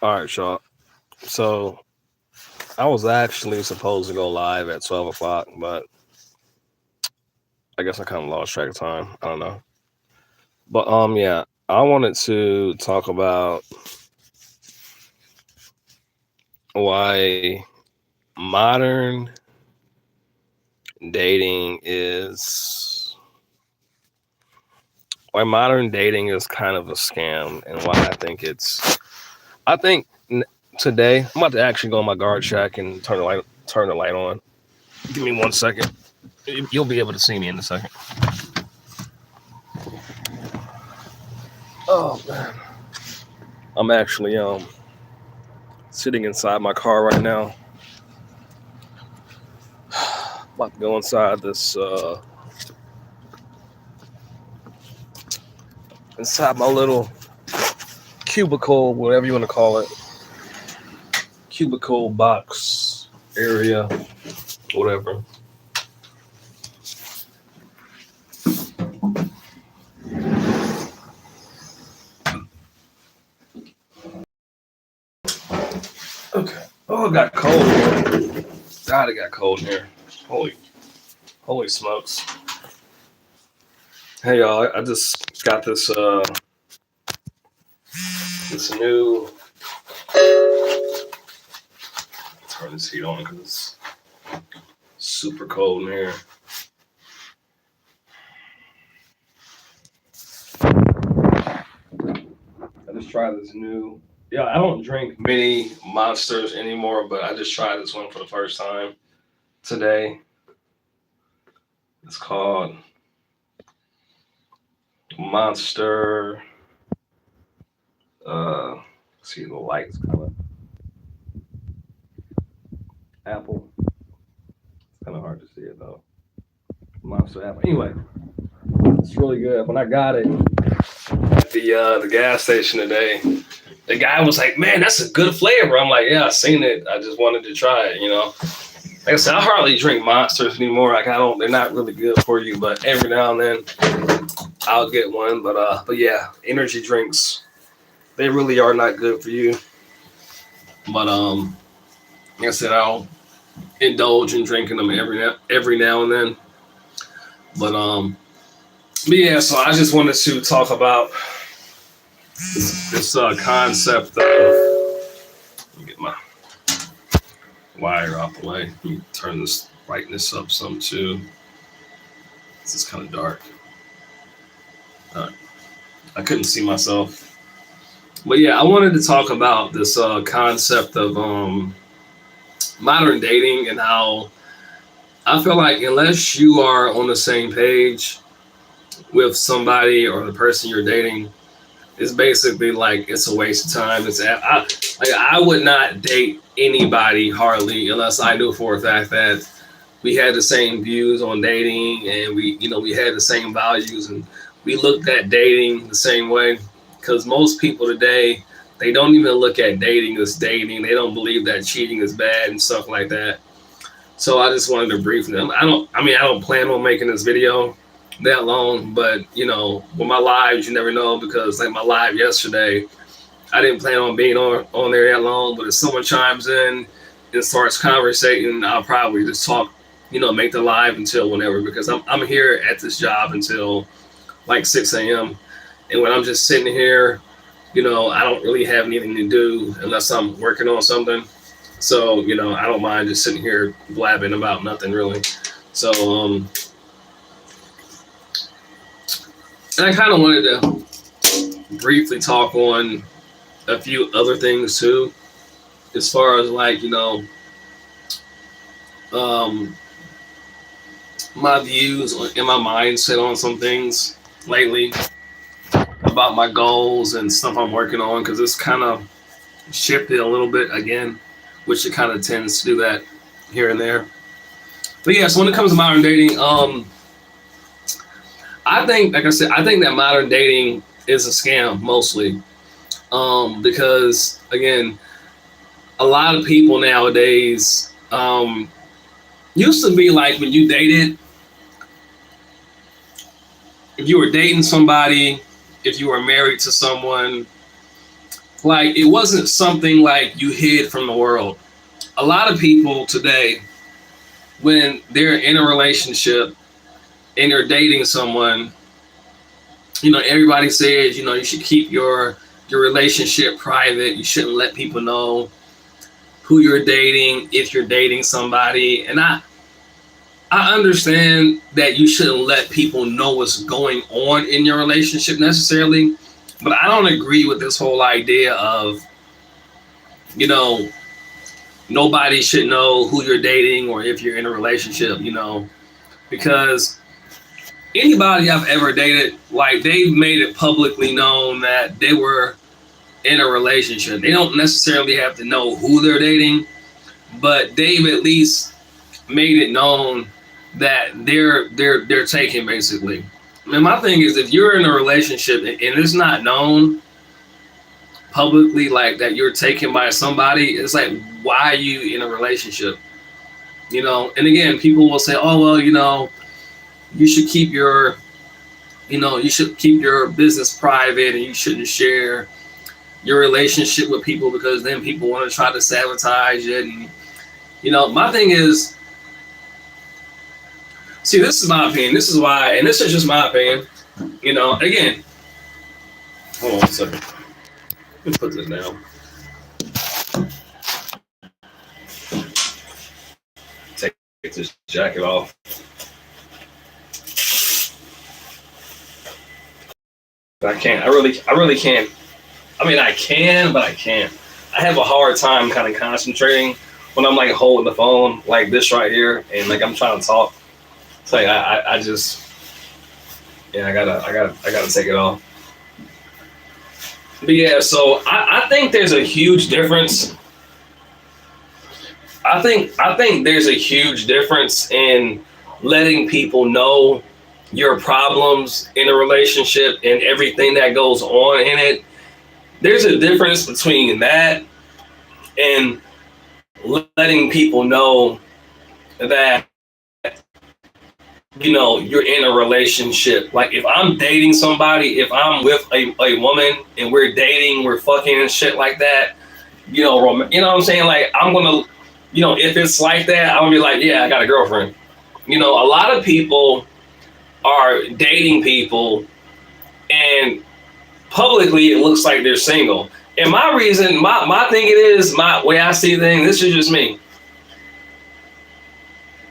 All right, y'all. So I was actually supposed to go live at 12 o'clock, but I guess I kind of lost track of time. I don't know. But yeah, I wanted to talk about why modern dating is modern dating is kind of a scam, and why I think it's. I think today I'm about to actually go in my guard shack and turn the light on. Give me 1 second. You'll be able to see me in a second. Oh man, I'm actually sitting inside my car right now. About to go inside this inside my little cubicle, whatever you want to call it, cubicle box area, whatever. Okay. Oh, it got cold here. God, it got cold in here. Holy smokes. Hey y'all, I just got this new. Turn this heat on because it's super cold in here. I just tried this new. Yeah, I don't drink many monsters anymore, but I just tried this one for the first time today. It's called Monster. Uh, see the lights kind of apple. It's kind of hard to see it though. Monster apple. Anyway, it's really good. When I got it at the gas station today, the guy was like, "Man, that's a good flavor." I'm like, "Yeah, I seen it. I just wanted to try it." Like I said, I hardly drink monsters anymore. Like I don't. They're not really good for you, but every now and then I'll get one. But yeah, energy drinks, they really are not good for you. But like I said, I'll indulge in drinking them every now and then. But yeah, so I just wanted to talk about this concept of. Let me get my wire out the way. Let me turn this brightness up some too. This is kind of dark. I couldn't see myself. But yeah, I wanted to talk about this concept of modern dating and how I feel like unless you are on the same page with somebody or the person you're dating, it's basically like it's a waste of time. I would not date anybody hardly unless I knew for a fact that we had the same views on dating and we had the same values and we looked at dating the same way. Because most people today, they don't even look at dating as dating. They don't believe that cheating is bad and stuff like that. So I just wanted to brief them. I don't plan on making this video that long, but with my lives, you never know, because like my live yesterday, I didn't plan on being on there that long, but if someone chimes in and starts conversating, I'll probably just talk, make the live until whenever, because I'm here at this job until like 6 a.m. And when I'm just sitting here, I don't really have anything to do unless I'm working on something. So, I don't mind just sitting here blabbing about nothing really. So, and I kind of wanted to briefly talk on a few other things too, as far as like, um, my views and my mindset on some things lately about my goals and stuff I'm working on, because it's kind of shifted a little bit again, which it kind of tends to do that here and there. But yeah, so when it comes to modern dating, I think, like I said, I think that modern dating is a scam mostly, because again, a lot of people nowadays used to be like when you dated, if you were dating somebody, if you were married to someone, Like it wasn't something like you hid from the world. A lot of people today, when they're in a relationship and they're dating someone, everybody says, you should keep your relationship private. You shouldn't let people know who you're dating if you're dating somebody. And I understand that you shouldn't let people know what's going on in your relationship necessarily, but I don't agree with this whole idea of, you know, nobody should know who you're dating or if you're in a relationship, because anybody I've ever dated, like they've made it publicly known that they were in a relationship. They don't necessarily have to know who they're dating, but they've at least made it known that they're taken basically. And my thing is, if you're in a relationship and it's not known publicly like that you're taken by somebody, it's like, why are you in a relationship? And again, people will say, oh well, you should keep your business private and you shouldn't share your relationship with people because then people want to try to sabotage it. And my thing is, see, this is my opinion. This is why, and this is just my opinion. Again, hold on a second. Let me put this down. Take this jacket off. I can't. I really can't. I mean, I can, but I can't. I have a hard time kind of concentrating when I'm like holding the phone like this right here, and like I'm trying to talk. It's like I just, yeah, I gotta take it off. But yeah, so I think there's a huge difference. I think there's a huge difference in letting people know your problems in a relationship and everything that goes on in it. There's a difference between that and letting people know that, you're in a relationship. Like if I'm dating somebody, if I'm with a woman and we're dating, we're fucking and shit like that, you know what I'm saying? Like I'm gonna, if it's like that, I'm gonna be like, yeah, I got a girlfriend. A lot of people are dating people and publicly it looks like they're single. And my reason, my thing it is, my way I see things, this is just me.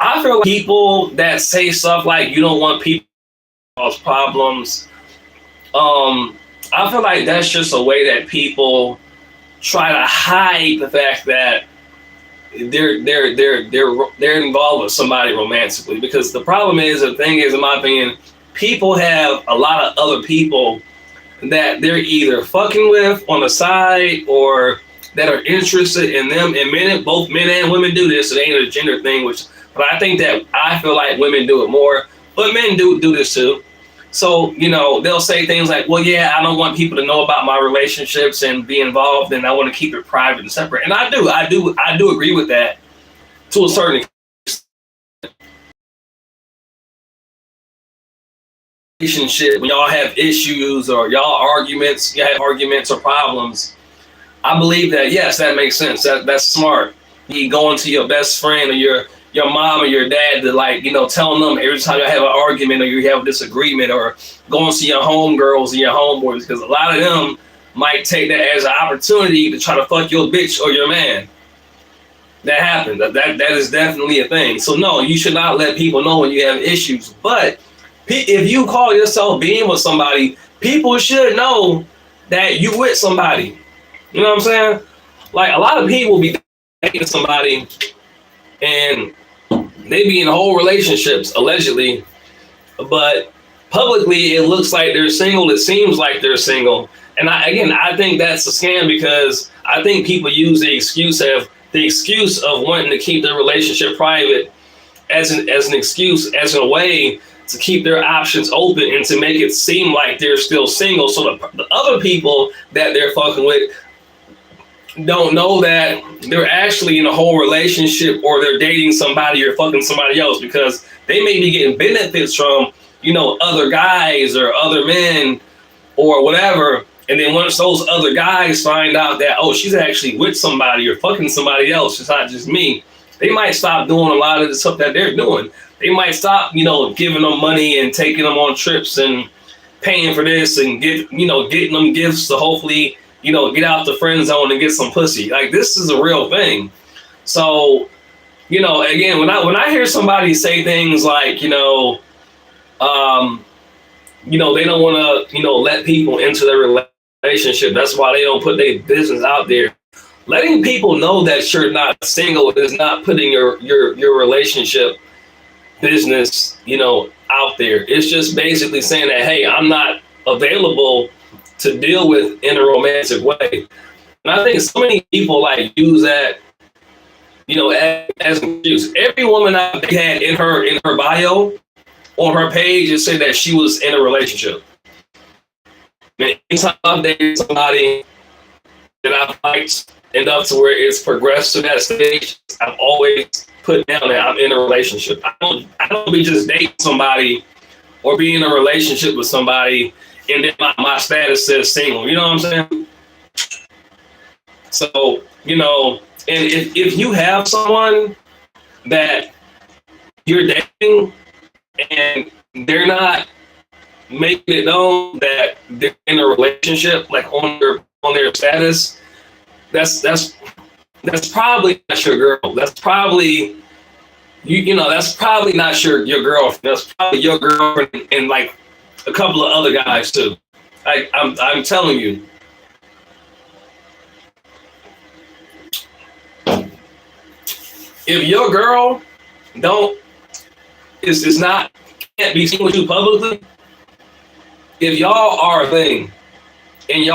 I feel like people that say stuff like you don't want people to cause problems, I feel like that's just a way that people try to hide the fact that they're involved with somebody romantically. Because the problem is, the thing is, in my opinion, people have a lot of other people that they're either fucking with on the side or that are interested in them. And both men and women do this. It ain't a gender thing, but I think that I feel like women do it more, but men do this too. So, they'll say things like, well, yeah, I don't want people to know about my relationships and be involved, and I want to keep it private and separate. And I do agree with that to a certain extent. Relationship, when y'all have issues or you have arguments or problems, I believe that, yes, that makes sense. That's smart. You go into your best friend or your mom or your dad to telling them every time you have an argument or you have a disagreement, or going to your homegirls and your homeboys, because a lot of them might take that as an opportunity to try to fuck your bitch or your man. That happens. That is definitely a thing. So no, you should not let people know when you have issues. But if you call yourself being with somebody, people should know that you with somebody. You know what I'm saying? Like a lot of people be dating somebody and they be in whole relationships allegedly, but publicly it looks like they're single. It seems like they're single. And I think that's a scam, because I think people use the excuse of wanting to keep their relationship private as an excuse, as a way to keep their options open and to make it seem like they're still single. So the other people that they're fucking with don't know that they're actually in a whole relationship, or they're dating somebody or fucking somebody else, because they may be getting benefits from, other guys or other men or whatever. And then once those other guys find out that, oh, she's actually with somebody or fucking somebody else, it's not just me, they might stop doing a lot of the stuff that they're doing. They might stop, giving them money and taking them on trips and paying for this and getting them gifts to hopefully, get out the friend zone and get some pussy. Like, this is a real thing. So, again, when I hear somebody say things like, they don't want to, let people into their relationship. That's why they don't put their business out there. Letting people know that you're not single is not putting your relationship business, out there. It's just basically saying that, hey, I'm not available to deal with in a romantic way. And I think so many people use that, as an excuse. Every woman I had in her bio on her page, it said that she was in a relationship. And anytime I've dated somebody that I've liked enough to where it's progressed to that stage, I've always put down that I'm in a relationship. I don't be just dating somebody or be in a relationship with somebody and then my status says single. You know what I'm saying? So, and if you have someone that you're dating and they're not making it known that they're in a relationship, on their status, that's probably not your girl. That's probably that's probably not your girlfriend. That's probably your girlfriend and a couple of other guys too. I'm telling you. If your girl can't be seen with you publicly, if y'all are a thing and in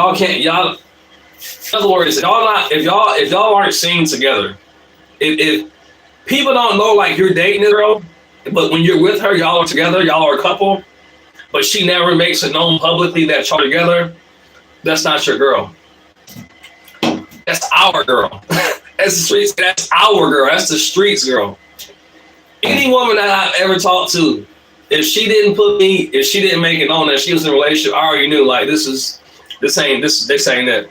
other words, if y'all aren't seen together, if people don't know you're dating a girl, but when you're with her, y'all are together, y'all are a couple, but she never makes it known publicly that y'all are together, that's not your girl. That's our girl. That's the streets. That's our girl. That's the streets girl. Any woman that I've ever talked to, if she didn't make it known that she was in a relationship, I already knew this ain't it.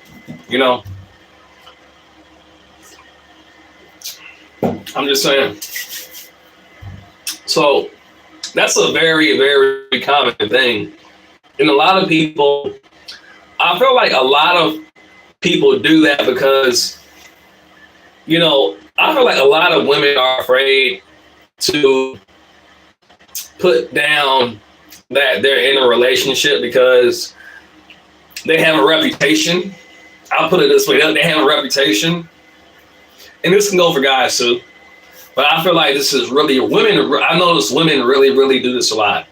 I'm just saying. So that's a very, very common thing. And a lot of people, I feel like a lot of people do that because, I feel like a lot of women are afraid to put down that they're in a relationship because they have a reputation. I'll put it this way, they have a reputation. And this can go for guys too. But I feel like this is really women. I notice women really, really do this a lot.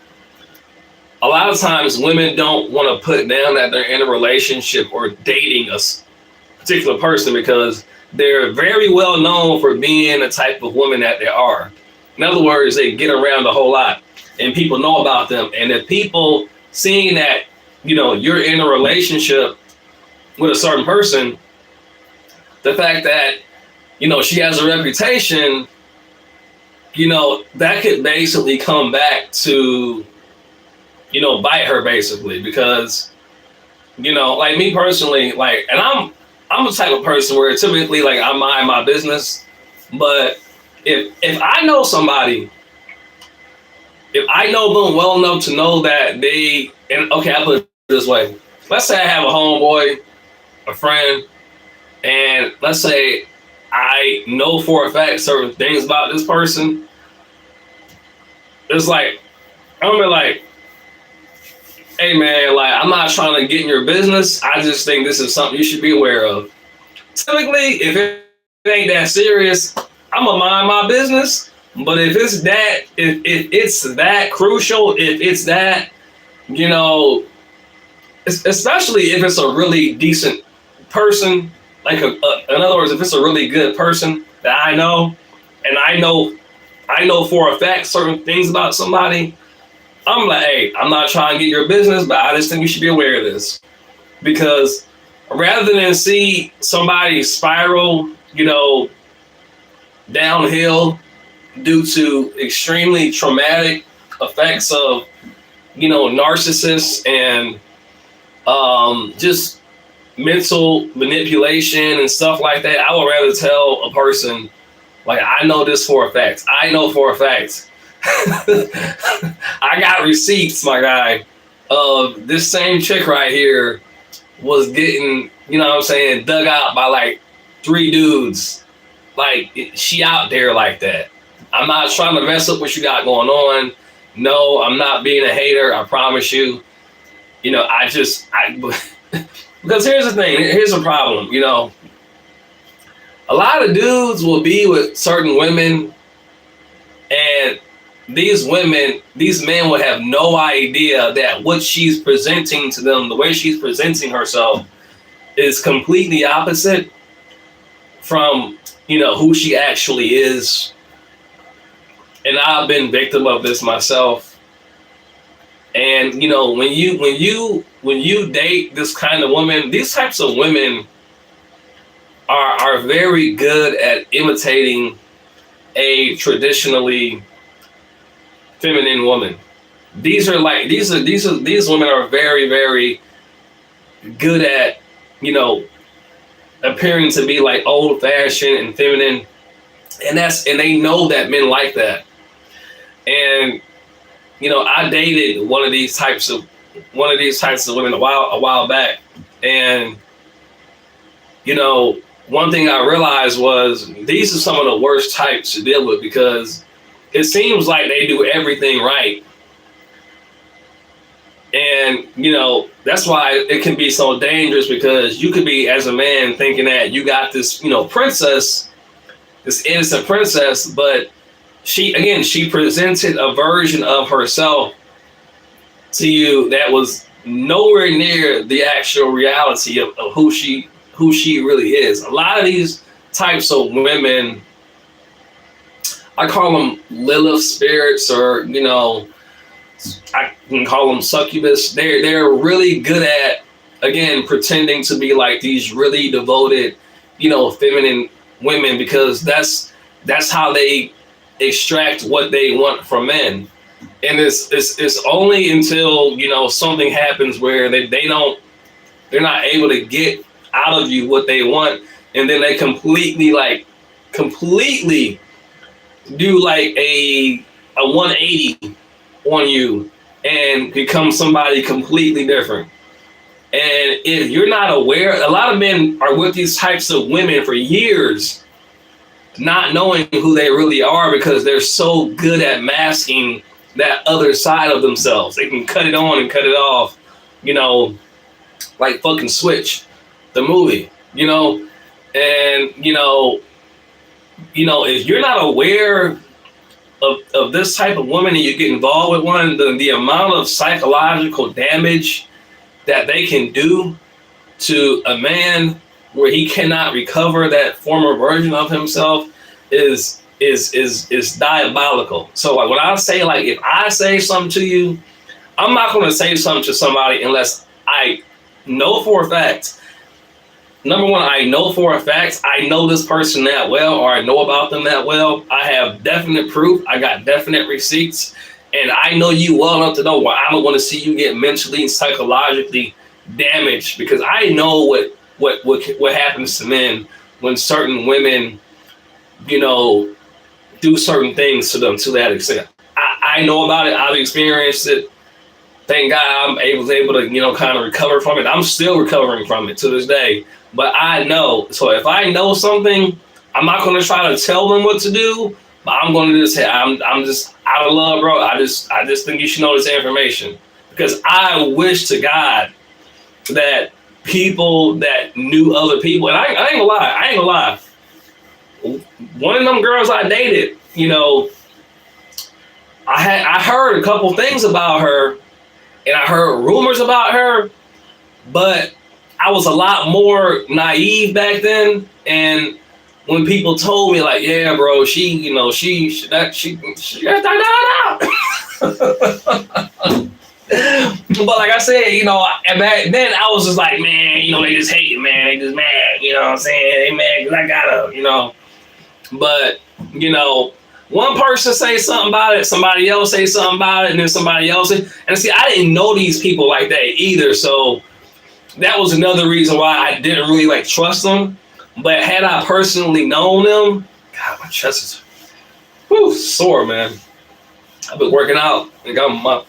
A lot of times women don't want to put down that they're in a relationship or dating a particular person because they're very well known for being the type of woman that they are. In other words, they get around a whole lot and people know about them. And if people seeing that, you're in a relationship with a certain person, the fact that, she has a reputation, that could basically come back to, bite her basically because, me personally, and I'm the type of person where typically I mind my business, but if I know somebody, if I know them well enough to know that I put it this way. Let's say I have a homeboy, a friend, and let's say I know for a fact certain things about this person. It's I'm gonna be like, hey man, I'm not trying to get in your business. I just think this is something you should be aware of. Typically, if it ain't that serious, I'm gonna mind my business. But if it's that crucial, if it's that, especially if it's a really decent person, in other words, if it's a really good person that I know, and I know for a fact certain things about somebody, I'm like, hey, I'm not trying to get your business, but I just think you should be aware of this. Because rather than see somebody spiral, downhill due to extremely traumatic effects of, narcissists and just mental manipulation and stuff like that, I would rather tell a person, like, I know this for a fact. I know for a fact. I got receipts, my guy, of this same chick right here was getting, you know what I'm saying, dug out by like 3 dudes. Like, she out there like that. I'm not trying to mess up what you got going on. No, I'm not being a hater. I promise you. You know, because here's the thing. Here's the problem. You know, a lot of dudes will be with certain women, and these men will have no idea that what she's presenting to them, the way she's presenting herself, is completely opposite from, you know, who she actually is. And I've been victim of this myself. And, you know, when you date this kind of woman, these types of women are very good at imitating a traditionally feminine woman. These women are very, very good at, you know, appearing to be like old fashioned and feminine. And they know that men like that. And, you know, I dated one of these types of women a while back. And, you know, one thing I realized was these are some of the worst types to deal with, because it seems like they do everything right. And, you know, that's why it can be so dangerous, because you could be, as a man, thinking that you got this, you know, princess, this innocent princess, but she presented a version of herself to you that was nowhere near the actual reality of who she really is. A lot of these types of women, I call them Lilith spirits, or, you know, I can call them succubus. They're really good at, again, pretending to be like these really devoted, you know, feminine women, because that's how they extract what they want from men. And it's only until, you know, something happens where they're not able to get out of you what they want, and then they completely do like a 180 on you and become somebody completely different. And if you're not aware, a lot of men are with these types of women for years, not knowing who they really are, because they're so good at masking that other side of themselves. They can cut it on and cut it off, you know, like fucking Switch, the movie, you know. And, you know, if you're not aware of this type of woman and you get involved with one, the amount of psychological damage that they can do to a man where he cannot recover that former version of himself is diabolical. So like when I say, like, if I say something to you, I'm not going to say something to somebody unless I know for a fact. Number one, I know for a fact I know this person that well, or I know about them that well. I have definite proof. I got definite receipts, and I know you well enough to know why I don't want to see you get mentally and psychologically damaged, because I know what happens to men when certain women, you know, do certain things to them to that extent. I know about it. I've experienced it. Thank God I was able to, you know, kind of recover from it. I'm still recovering from it to this day. But I know. So if I know something, I'm not going to try to tell them what to do. But I'm going to just say, I'm just out of love, bro. I just think you should know this information, because I wish to God that people that knew other people, and I ain't gonna lie. One of them girls I dated, you know, I heard a couple things about her, and I heard rumors about her, but I was a lot more naive back then. And when people told me, like, yeah, bro, she But like I said, you know, back then I was just like, man, you know, they just hate, man. They just mad, you know what I'm saying? They mad because I gotta, you know. But, you know, one person say something about it, somebody else say something about it, and then somebody else. And see, I didn't know these people like that either. So that was another reason why I didn't really like trust them. But had I personally known them, God, my chest is sore, man. I've been working out and got my,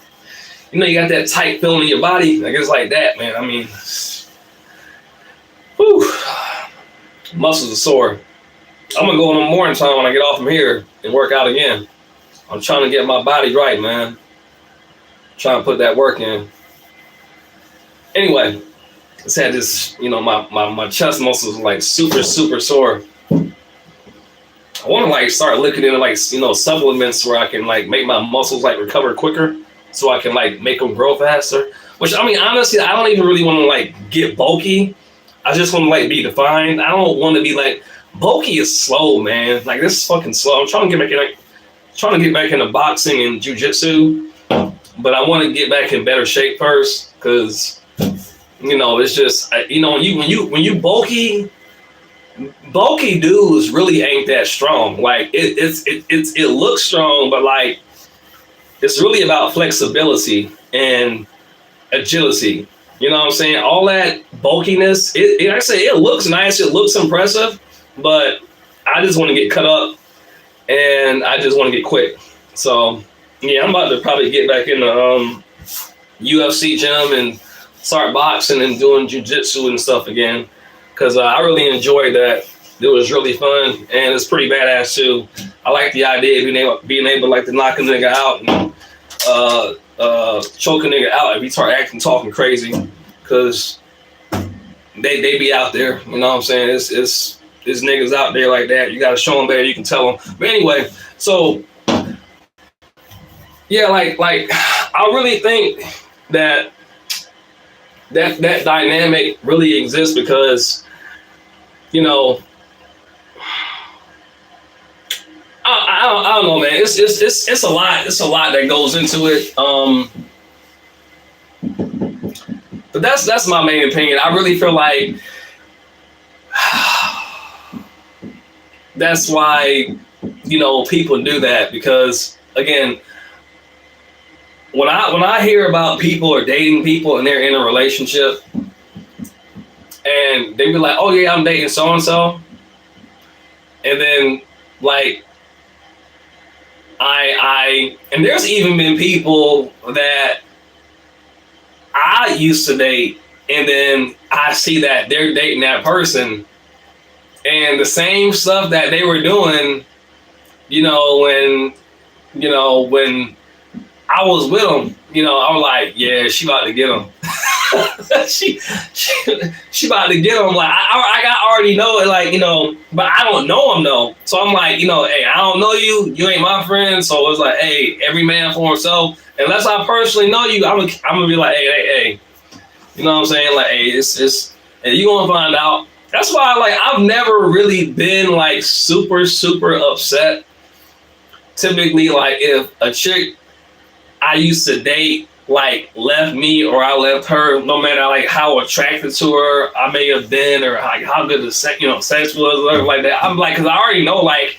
you got that tight feeling in your body. Like it's like that, man. I mean, muscles are sore. I'm gonna go in the morning time when I get off from here and work out again. I'm trying to get my body right, man. Trying to put that work in. Anyway, I just had this, my chest muscles like super sore. I want to like start looking into like supplements where I can like make my muscles like recover quicker, so I can like make them grow faster. Which I mean, honestly, I don't even really want to like get bulky. I just want to like be defined. I don't want to be like bulky is slow, man. Like this is fucking slow. I'm trying to get back into boxing and jiu-jitsu, but I want to get back in better shape first, because it's just when you bulky dudes really ain't that strong. Like it looks strong, but like it's really about flexibility and agility. You know what I'm saying? All that bulkiness, like I say, it looks nice, it looks impressive, but I just want to get cut up and I just want to get quick. So yeah, I'm about to probably get back in the UFC gym and start boxing and doing jiu-jitsu and stuff again, because I really enjoyed that. It was really fun and it's pretty badass too. I like the idea of being able like to knock a nigga out and choke a nigga out if he start talking crazy, because they be out there. You know what I'm saying? It's niggas out there like that. You gotta show them better. You can tell them. But anyway, so yeah, like I really think that dynamic really exists because I don't know, man. It's a lot. It's a lot that goes into it. But that's my main opinion. I really feel like that's why people do that, because again, when I hear about people or dating people and they're in a relationship and they be like, oh yeah, I'm dating so and so, and then like and there's even been people that I used to date, and then I see that they're dating that person, and the same stuff that they were doing, when I was with them, I was like, yeah, she about to get him. she about to get him. Like I already know it, like, but I don't know him though. So I'm like, hey, I don't know you. You ain't my friend. So it's like, hey, every man for himself. Unless I personally know you, I'm gonna be like, hey. You know what I'm saying? Like, hey, it's and you gonna find out. That's why, like, I've never really been like super upset. Typically, like, if a chick I used to date like left me or I left her, no matter like how attracted to her I may have been, or like how good the sex was, or like that, I'm like, because I already know, like,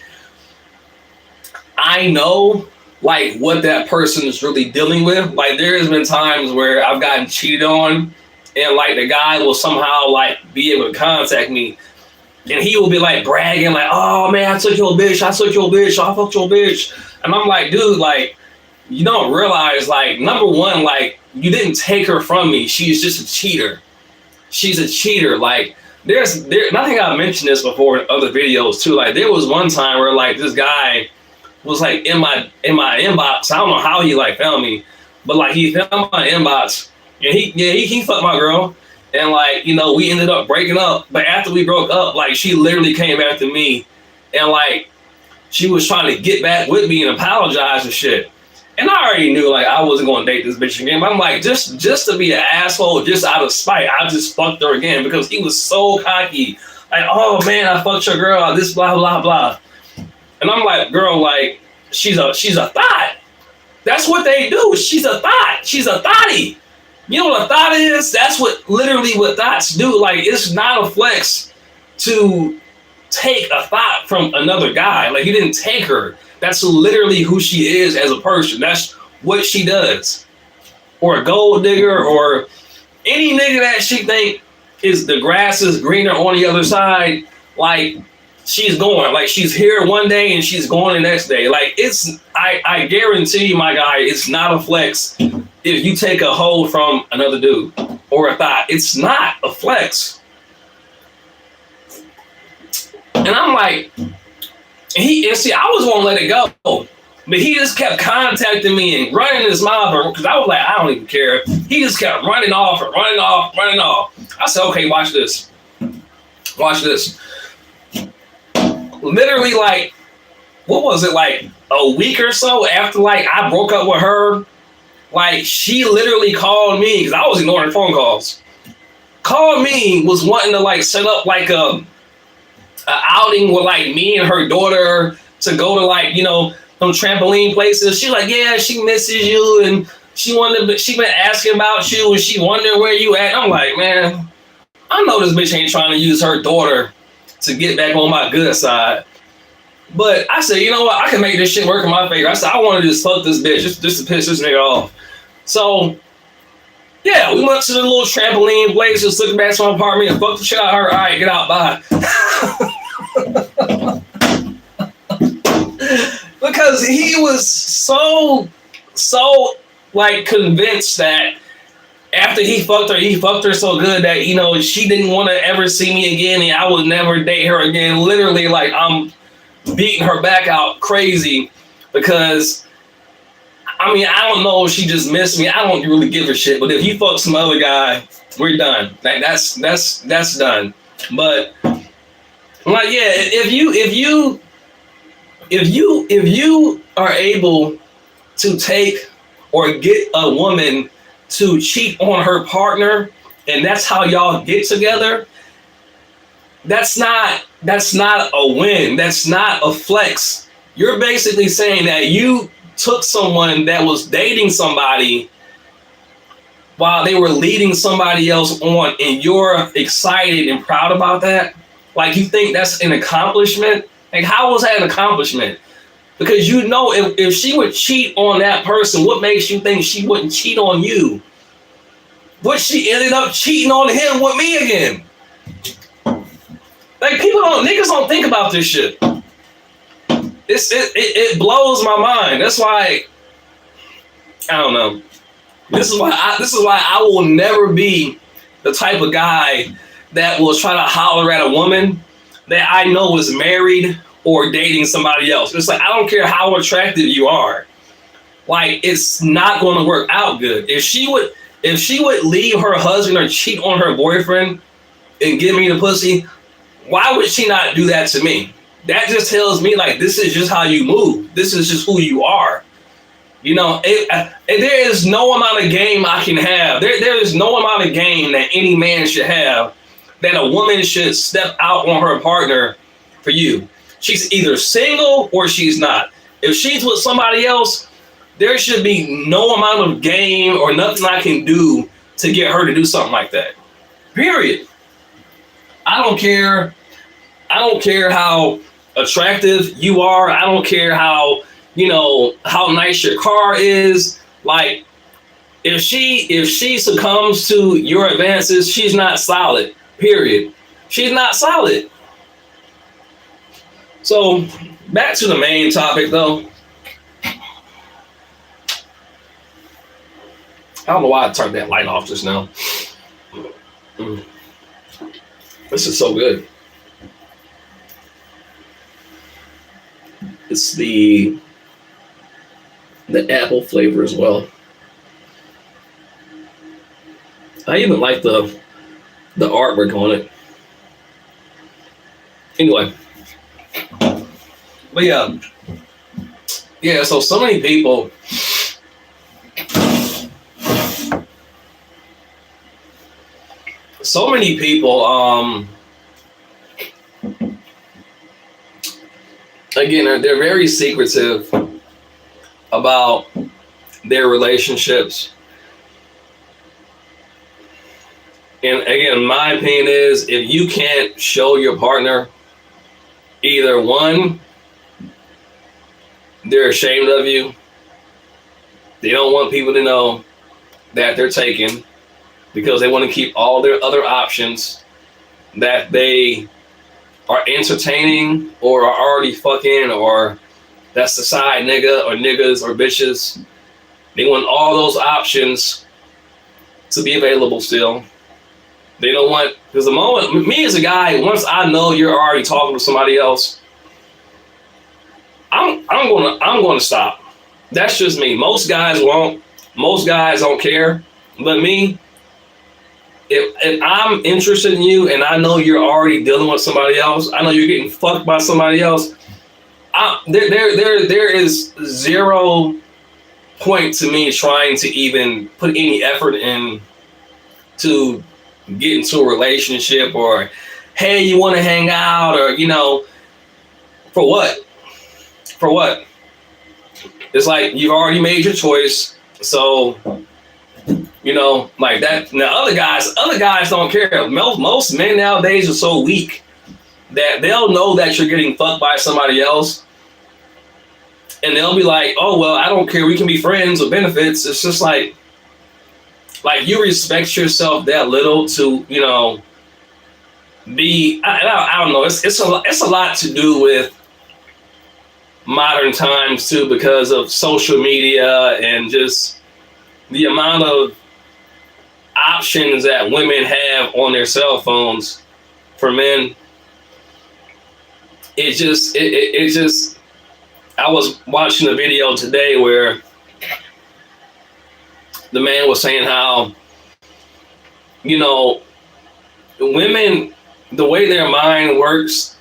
I know like what that person is really dealing with. Like there has been times where I've gotten cheated on, and like the guy will somehow like be able to contact me, and he will be like bragging like, oh man, I took your bitch, I fucked your bitch. And I'm like, dude, like, you don't realize, like, number one, like, you didn't take her from me. She's just a cheater. She's a cheater. Like, and I think I mentioned this before in other videos too. Like, there was one time where like this guy was like in my inbox. I don't know how he like found me, but like he found my inbox, and he fucked my girl, and like, we ended up breaking up. But after we broke up, like, she literally came after me, and like she was trying to get back with me and apologize and shit. And I already knew like I wasn't going to date this bitch again. But I'm like, just to be an asshole, just out of spite, I just fucked her again, because he was so cocky. Like, oh man, I fucked your girl, this blah blah blah. And I'm like, girl, like, she's a thought. That's what they do. She's a thought. She's a thotty. You know what a thought is? That's literally what thoughts do. Like, it's not a flex to take a thought from another guy. Like, you didn't take her. That's literally who she is as a person. That's what she does. Or a gold digger, or Any nigga that she think is the grass is greener on the other side, like she's going, like she's here one day and she's going the next day. Like I guarantee you, my guy, it's not a flex if you take a hoe from another dude or a thought. It's not a flex. And I'm like, and see, I was gonna let it go, but he just kept contacting me and running his mouth because I was like, I don't even care. He just kept running off and running off, running off. I said, okay, watch this. Watch this. Literally, like, what was it, like a week or so after like I broke up with her, like she literally called me because I was ignoring phone calls. Called me, was wanting to like set up like a outing with like me and her daughter to go to like, you know, some trampoline places. She's like, yeah, she misses you and she been asking about you and she wondering where you at. I'm like, man, I know this bitch ain't trying to use her daughter to get back on my good side. But I said, you know what? I can make this shit work in my favor. I said, I want to just fuck this bitch just to piss this nigga off. So, yeah, we went to the little trampoline place, just looking back to my apartment and fucked the shit out of her. All right, get out, bye. Because he was so like convinced that after he fucked her so good that, you know, she didn't want to ever see me again and I would never date her again. Literally, like, I'm beating her back out crazy because, I mean, I don't know if she just missed me. I don't really give a shit. But if you fuck some other guy, we're done. Like, that's done. But like, yeah, if you are able to take or get a woman to cheat on her partner, and that's how y'all get together, that's not a win. That's not a flex. You're basically saying that you took someone that was dating somebody while they were leading somebody else on, and you're excited and proud about that. Like, you think that's an accomplishment? Like, how was that an accomplishment? Because you know, if she would cheat on that person, what makes you think she wouldn't cheat on you? But she ended up cheating on him with me again. Like, niggas don't think about this shit. It blows my mind. That's why, I don't know. This is why I will never be the type of guy that will try to holler at a woman that I know is married or dating somebody else. It's like, I don't care how attractive you are. Like, it's not going to work out good. If she would leave her husband or cheat on her boyfriend and give me the pussy, why would she not do that to me? That just tells me, like, this is just how you move. This is just who you are. You know, there is no amount of game I can have. There is no amount of game that any man should have that a woman should step out on her partner for you. She's either single or she's not. If she's with somebody else, there should be no amount of game or nothing I can do to get her to do something like that. Period. I don't care how attractive you are. I don't care how nice your car is. Like, if she succumbs to your advances, she's not solid. Period. She's not solid. So back to the main topic, though. I don't know why I turned that light off just now. This is so good. It's the apple flavor as well. I even like the artwork on it. Anyway. But yeah, so many people again, they're very secretive about their relationships. And again, my opinion is, if you can't show your partner, either one, they're ashamed of you, they don't want people to know that they're taken, because they want to keep all their other options that they are entertaining or are already fucking, or that's the side nigga or niggas or bitches. They want all those options to be available still. They don't want, because the moment, me as a guy, once I know you're already talking to somebody else, I'm gonna stop. That's just me. Most guys won't. Most guys don't care. But me, if I'm interested in you and I know you're already dealing with somebody else, I know you're getting fucked by somebody else, there is 0 point to me trying to even put any effort in to get into a relationship, or hey, you want to hang out, or for what? For what? It's like you've already made your choice, so like that. Now other guys don't care. Most men nowadays are so weak that they'll know that you're getting fucked by somebody else, and they'll be like, oh well, I don't care, we can be friends with benefits. It's just like you respect yourself that little to be. I don't know. It's a lot to do with modern times too, because of social media and just the amount of options that women have on their cell phones for men. It just I was watching a video today where the man was saying how women, the way their mind works,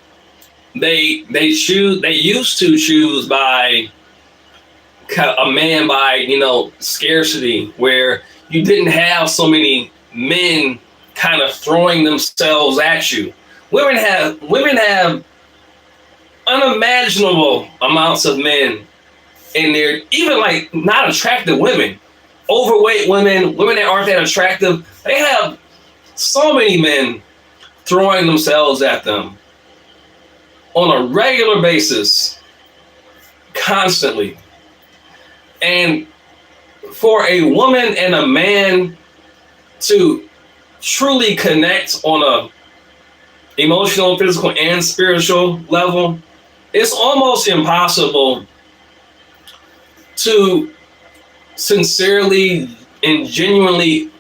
they used to choose by a man by scarcity, where you didn't have so many men kind of throwing themselves at you. Women have unimaginable amounts of men in there, even like not attractive women, overweight women that aren't that attractive. They have so many men throwing themselves at them on a regular basis, constantly. And for a woman and a man to truly connect on a emotional, physical, and spiritual level, it's almost impossible to sincerely and genuinely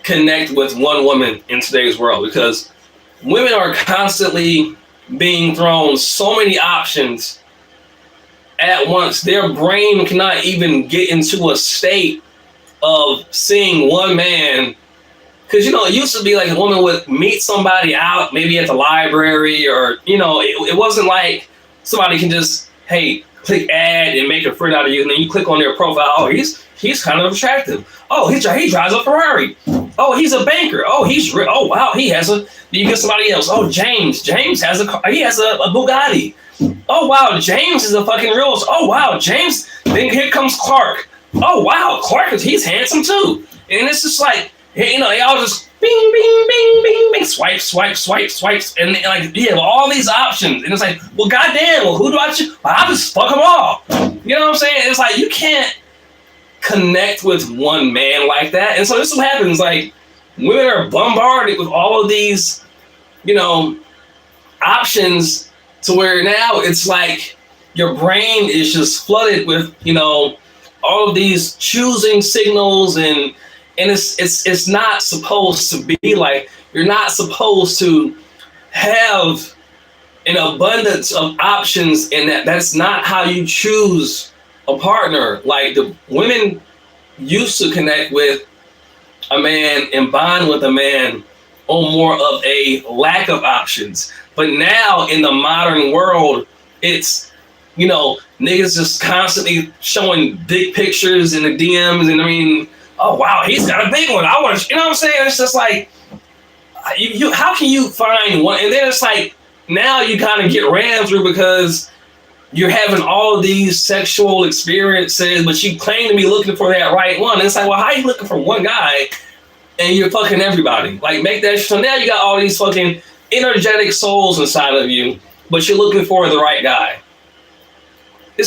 connect with one woman in today's world, because women are constantly being thrown so many options at once. Their brain cannot even get into a state of seeing one man. Because, it used to be like a woman would meet somebody out, maybe at the library, or, it wasn't like somebody can just, hey, click add and make a friend out of you. And then you click on their profile. Oh, he's kind of attractive. Oh, he drives a Ferrari. Oh, he's a banker. Oh, oh, wow, you get somebody else. Oh, James has a Bugatti. Oh, wow, James is a fucking realist. Oh, wow, James. Then here comes Clark. Oh, wow, Clark, he's handsome too. And it's just like, they all just bing, bing, bing, bing, bing, swipe, swipe, swipe, swipes, and all these options. And it's like, well, goddamn, who do I choose? Well, I just fuck them all. You know what I'm saying? It's like, you can't connect with one man like that. And so this is what happens. Like, women are bombarded with all of these, options, to where now it's like your brain is just flooded with, all of these choosing signals, and it's not supposed to be like. You're not supposed to have an abundance of options, and that's not how you choose a partner. Like, the women used to connect with a man and bond with a man on more of a lack of options. But now in the modern world, it's, niggas just constantly showing dick pictures in the DMs, and oh wow, he's got a big one. I want to, what I'm saying? It's just like, how can you find one? And then it's like, now you kind of get ran through because you're having all of these sexual experiences, but you claim to be looking for that right one. And it's like, well, how are you looking for one guy and you're fucking everybody? Like, make that. So now you got all these fucking energetic souls inside of you, but you're looking for the right guy. And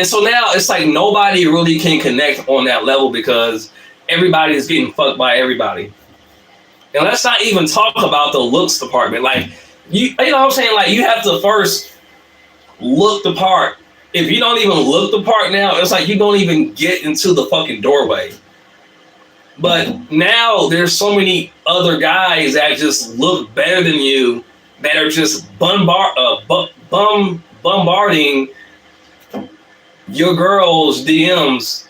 so now it's like nobody really can connect on that level because everybody is getting fucked by everybody. And let's not even talk about the looks department. Like, you know what I'm saying? Like, you have to first look the part. If you don't even look the part now, it's like you don't even get into the fucking doorway. But now there's so many other guys that just look better than you that are just bombarding your girl's DMs.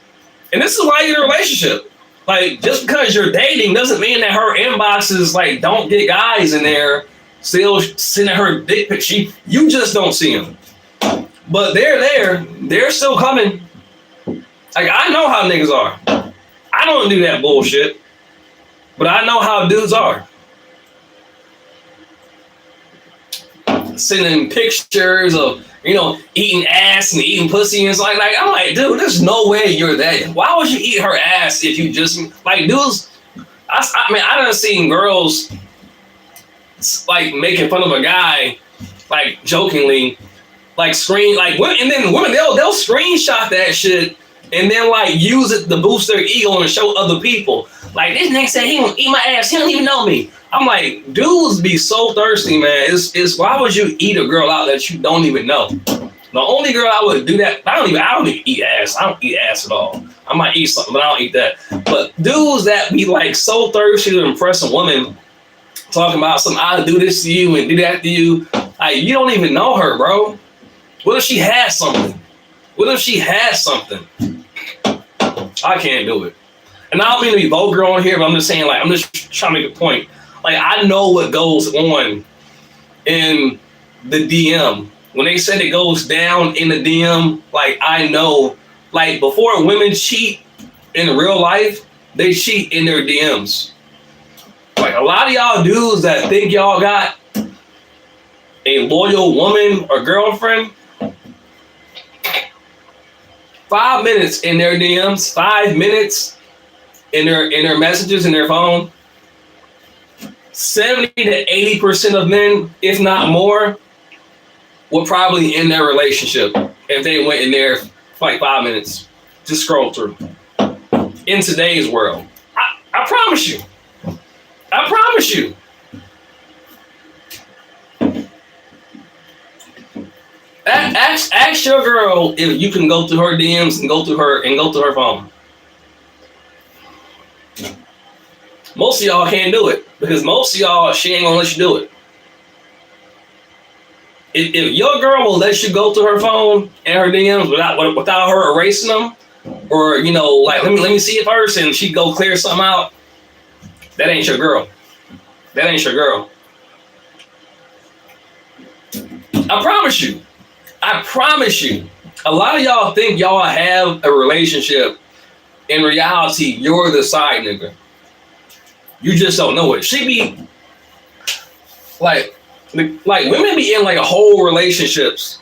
And this is why you're in a relationship. Like, just because you're dating doesn't mean that her inboxes like don't get guys in there still sending her dick pics. You just don't see them. But they're there. They're still coming. Like, I know how niggas are. I don't do that bullshit. But I know how dudes are. Sending pictures of, you know, eating ass and eating pussy. And it's like I'm like, dude, there's no way you're that. Why would you eat her ass if you just, like, dudes, I mean, I done seen girls, like, making fun of a guy, like, jokingly, like, and then women, they'll screenshot that shit and then, like, use it to boost their ego and show other people. Like, this nigga said he gonna eat my ass, he don't even know me. I'm like, dudes be so thirsty, man. It's why would you eat a girl out that you don't even know? The only girl I would do that, I don't even eat ass. I don't eat ass at all. I might eat something, but I don't eat that. But dudes that be like so thirsty to impress a woman, talking about some, I'll do this to you and do that to you. Like, you don't even know her, bro. What if she has something? What if she has something? I can't do it. And I don't mean to be vulgar on here, but I'm just saying, like, I'm just trying to make a point. Like, I know what goes on in the DM. When they said it goes down in the DM, like, I know, like, before women cheat in real life, they cheat in their DMs. Like, a lot of y'all dudes that think y'all got a loyal woman or girlfriend, 5 minutes in their DMs, 5 minutes in their messages in their phone, 70 to 80% of men, if not more, will probably end their relationship if they went in there for like 5 minutes to scroll through. In today's world, I promise you. I promise you. Ask your girl if you can go through her DMs and go through her phone. Most of y'all can't do it because most of y'all, she ain't gonna let you do it. If your girl will let you go through her phone and her DMs without her erasing them, or, you know, like, let me see it first, and she go clear something out, that ain't your girl. That ain't your girl. I promise you. I promise you. A lot of y'all think y'all have a relationship. In reality, you're the side nigga. You just don't know it. She be like women be in like whole relationships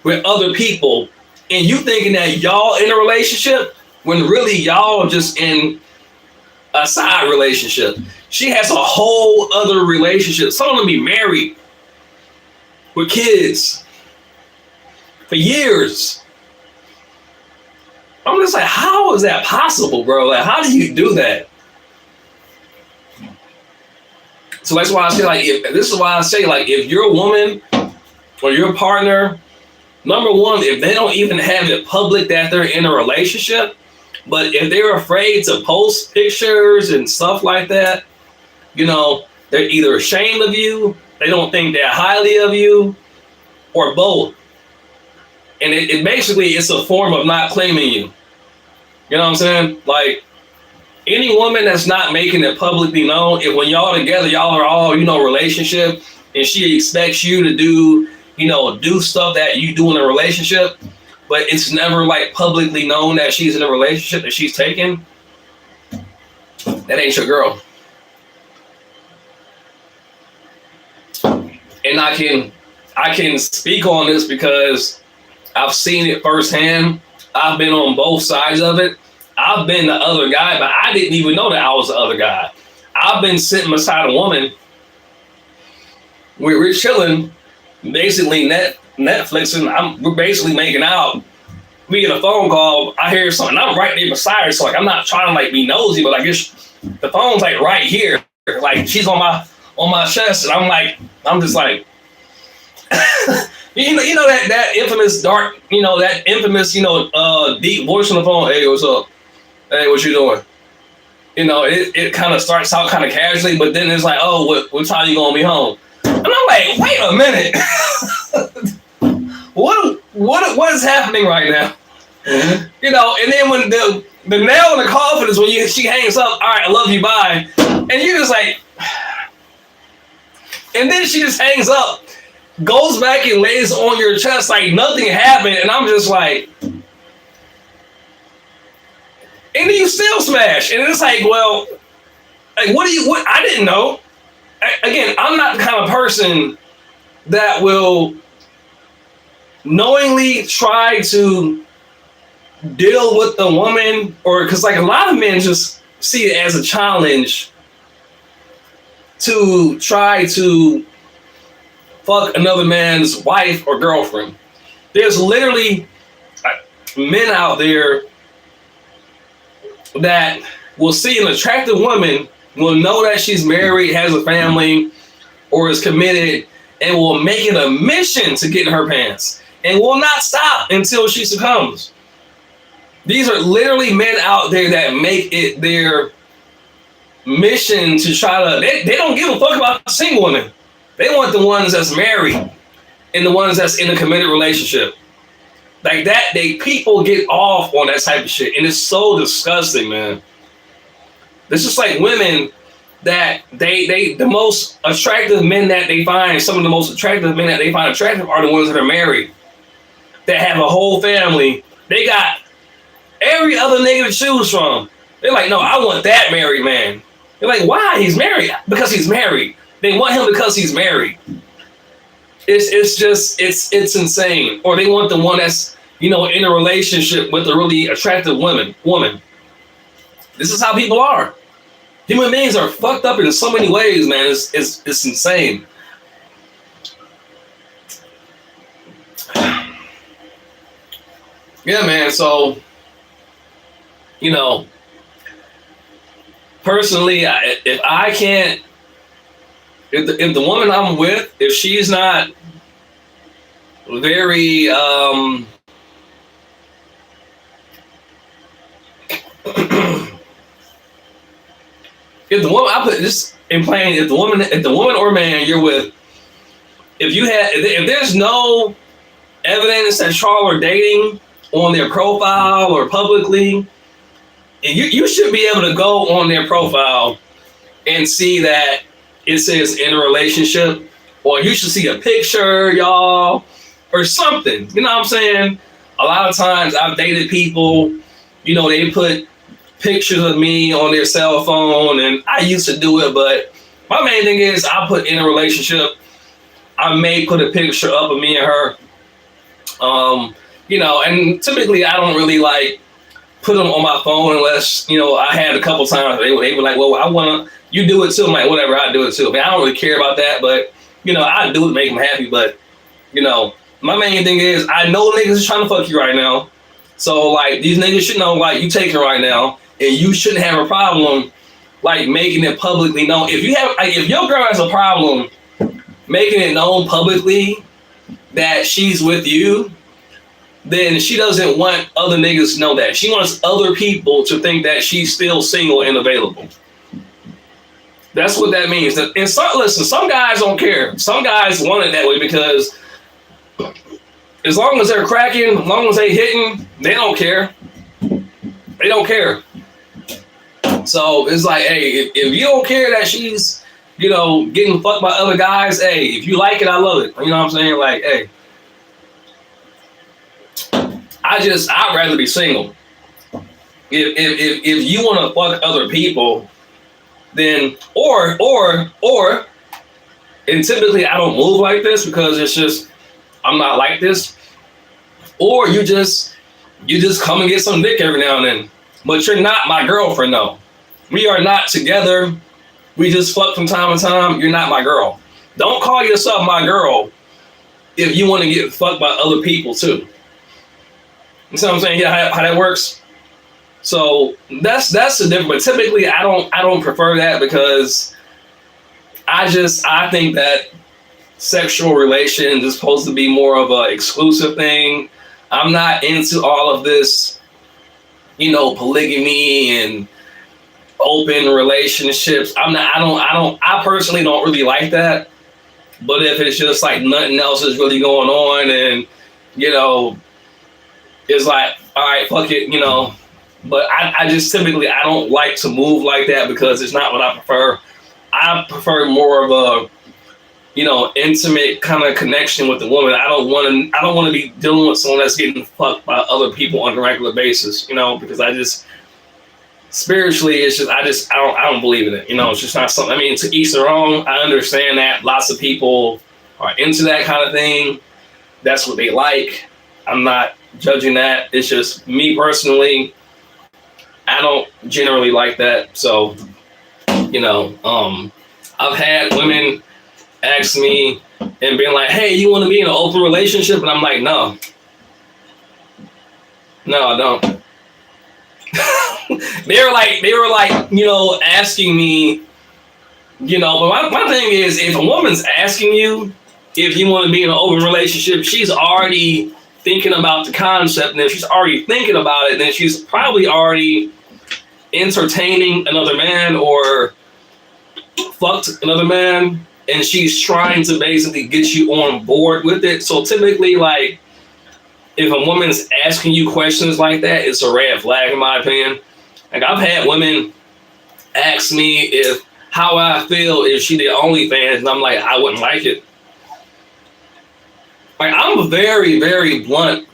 with other people, and you thinking that y'all in a relationship when really y'all just in a side relationship. She has a whole other relationship. Some of them be married with kids for years. I'm just like, how is that possible, bro? Like, how do you do that? So that's why I say, like, if you're a woman or your partner, number one, if they don't even have it public that they're in a relationship, but if they're afraid to post pictures and stuff like that, you know, they're either ashamed of you, they don't think that highly of you, or both. And it basically, it's a form of not claiming you. You know what I'm saying? Like, any woman that's not making it publicly known, if when y'all together, y'all are all, you know, relationship, and she expects you to do, you know, do stuff that you do in a relationship, but it's never like publicly known that she's in a relationship that she's taking, that ain't your girl. And I can speak on this because I've seen it firsthand. I've been on both sides of it. I've been the other guy, but I didn't even know that I was the other guy. I've been sitting beside a woman where we're chilling, basically Netflixing. We're basically making out. We get a phone call. I hear something. I'm right there beside her, so like I'm not trying to like be nosy, but like the phone's like right here. like she's on my chest, and I'm just like, you know that infamous dark, that infamous, deep voice on the phone. Hey, what's up? Hey, what you doing? It kind of starts out kind of casually, but then it's like, oh, what time you gonna be home? And I'm like, wait a minute, what is happening right now? Mm-hmm. And then when the nail in the coffin is when she hangs up. All right, I love you, bye. And you're just like, and then she just hangs up, goes back and lays on your chest like nothing happened, and I'm just like, and then you still smash, and it's like, well, like what I didn't know. Again, I'm not the kind of person that will knowingly try to deal with the woman, or because like a lot of men just see it as a challenge to try to fuck another man's wife or girlfriend. There's literally men out there that will see an attractive woman, will know that she's married, has a family, or is committed, and will make it a mission to get in her pants and will not stop until she succumbs. These are literally men out there that make it their mission to try to, they don't give a fuck about the single women. They want the ones that's married and the ones that's in a committed relationship. Like that, people get off on that type of shit. And it's so disgusting, man. It's just like women that the most attractive men that they find, some of the most attractive men that they find attractive are the ones that are married, that have a whole family. They got every other nigga to choose from. They're like, no, I want that married man. They're like, why? He's married. Because he's married. They want him because he's married. It's insane. Or they want the one that's, in a relationship with a really attractive woman. This is how people are. Human beings are fucked up in so many ways, man. It's insane. Yeah, man. So, personally, if the woman I'm with, if she's not very if the woman, I put this in plain, if the woman or man you're with, if there's no evidence that y'all are dating on their profile or publicly, you should be able to go on their profile and see that it says in a relationship, or you should see a picture, y'all, or something. You know what I'm saying? A lot of times I've dated people, they put pictures of me on their cell phone, and I used to do it, but my main thing is I put in a relationship, I may put a picture up of me and her, and typically I don't really like put them on my phone unless, I had a couple times they were like, well, I want to, you do it too. I'm like, whatever, I do it too. I mean, I don't really care about that, but, I do it to make them happy, but, my main thing is I know niggas is trying to fuck you right now. So, like, these niggas should know, like, you taking right now, and you shouldn't have a problem, like, making it publicly known. If your girl has a problem making it known publicly that she's with you, then she doesn't want other niggas to know that. She wants other people to think that she's still single and available. That's what that means. And listen, some guys don't care. Some guys want it that way because as long as they're cracking, as long as they hitting, they don't care. They don't care. So it's like, hey, if you don't care that she's, getting fucked by other guys, hey, if you like it, I love it. You know what I'm saying? Like, hey, I'd rather be single. If you want to fuck other people, then or and typically I don't move like this because it's just I'm not like this. Or you just come and get some dick every now and then, but you're not my girlfriend. No, we are not together. We just fuck from time to time. You're not my girl. Don't call yourself my girl if you want to get fucked by other people too. You see what I'm saying? Yeah, how that works. So that's the difference. But typically, I don't prefer that because I think that sexual relations is supposed to be more of a exclusive thing. I'm not into all of this, polygamy and open relationships. I personally don't really like that. But if it's just like nothing else is really going on and, it's like, all right, fuck it, But I just typically, I don't like to move like that because it's not what I prefer. I prefer more of a, intimate kind of connection with the woman. I don't want to be dealing with someone that's getting fucked by other people on a regular basis, because I just, spiritually, it's just, I don't believe in it. It's just not something, to each their own. I understand that lots of people are into that kind of thing. That's what they like. I'm not judging that. It's just me personally, I don't generally like that. So, I've had women ask me and being like, hey, you want to be in an open relationship? And I'm like, no, I don't. they were like, asking me, but my thing is, if a woman's asking you if you want to be in an open relationship, she's already thinking about the concept. And if she's already thinking about it, then she's probably already entertaining another man or fucked another man. And she's trying to basically get you on board with it. So typically, like, if a woman's asking you questions like that, it's a red flag, in my opinion. Like, I've had women ask me how I feel if she did OnlyFans, and I'm like, I wouldn't like it. Like, I'm very, very blunt.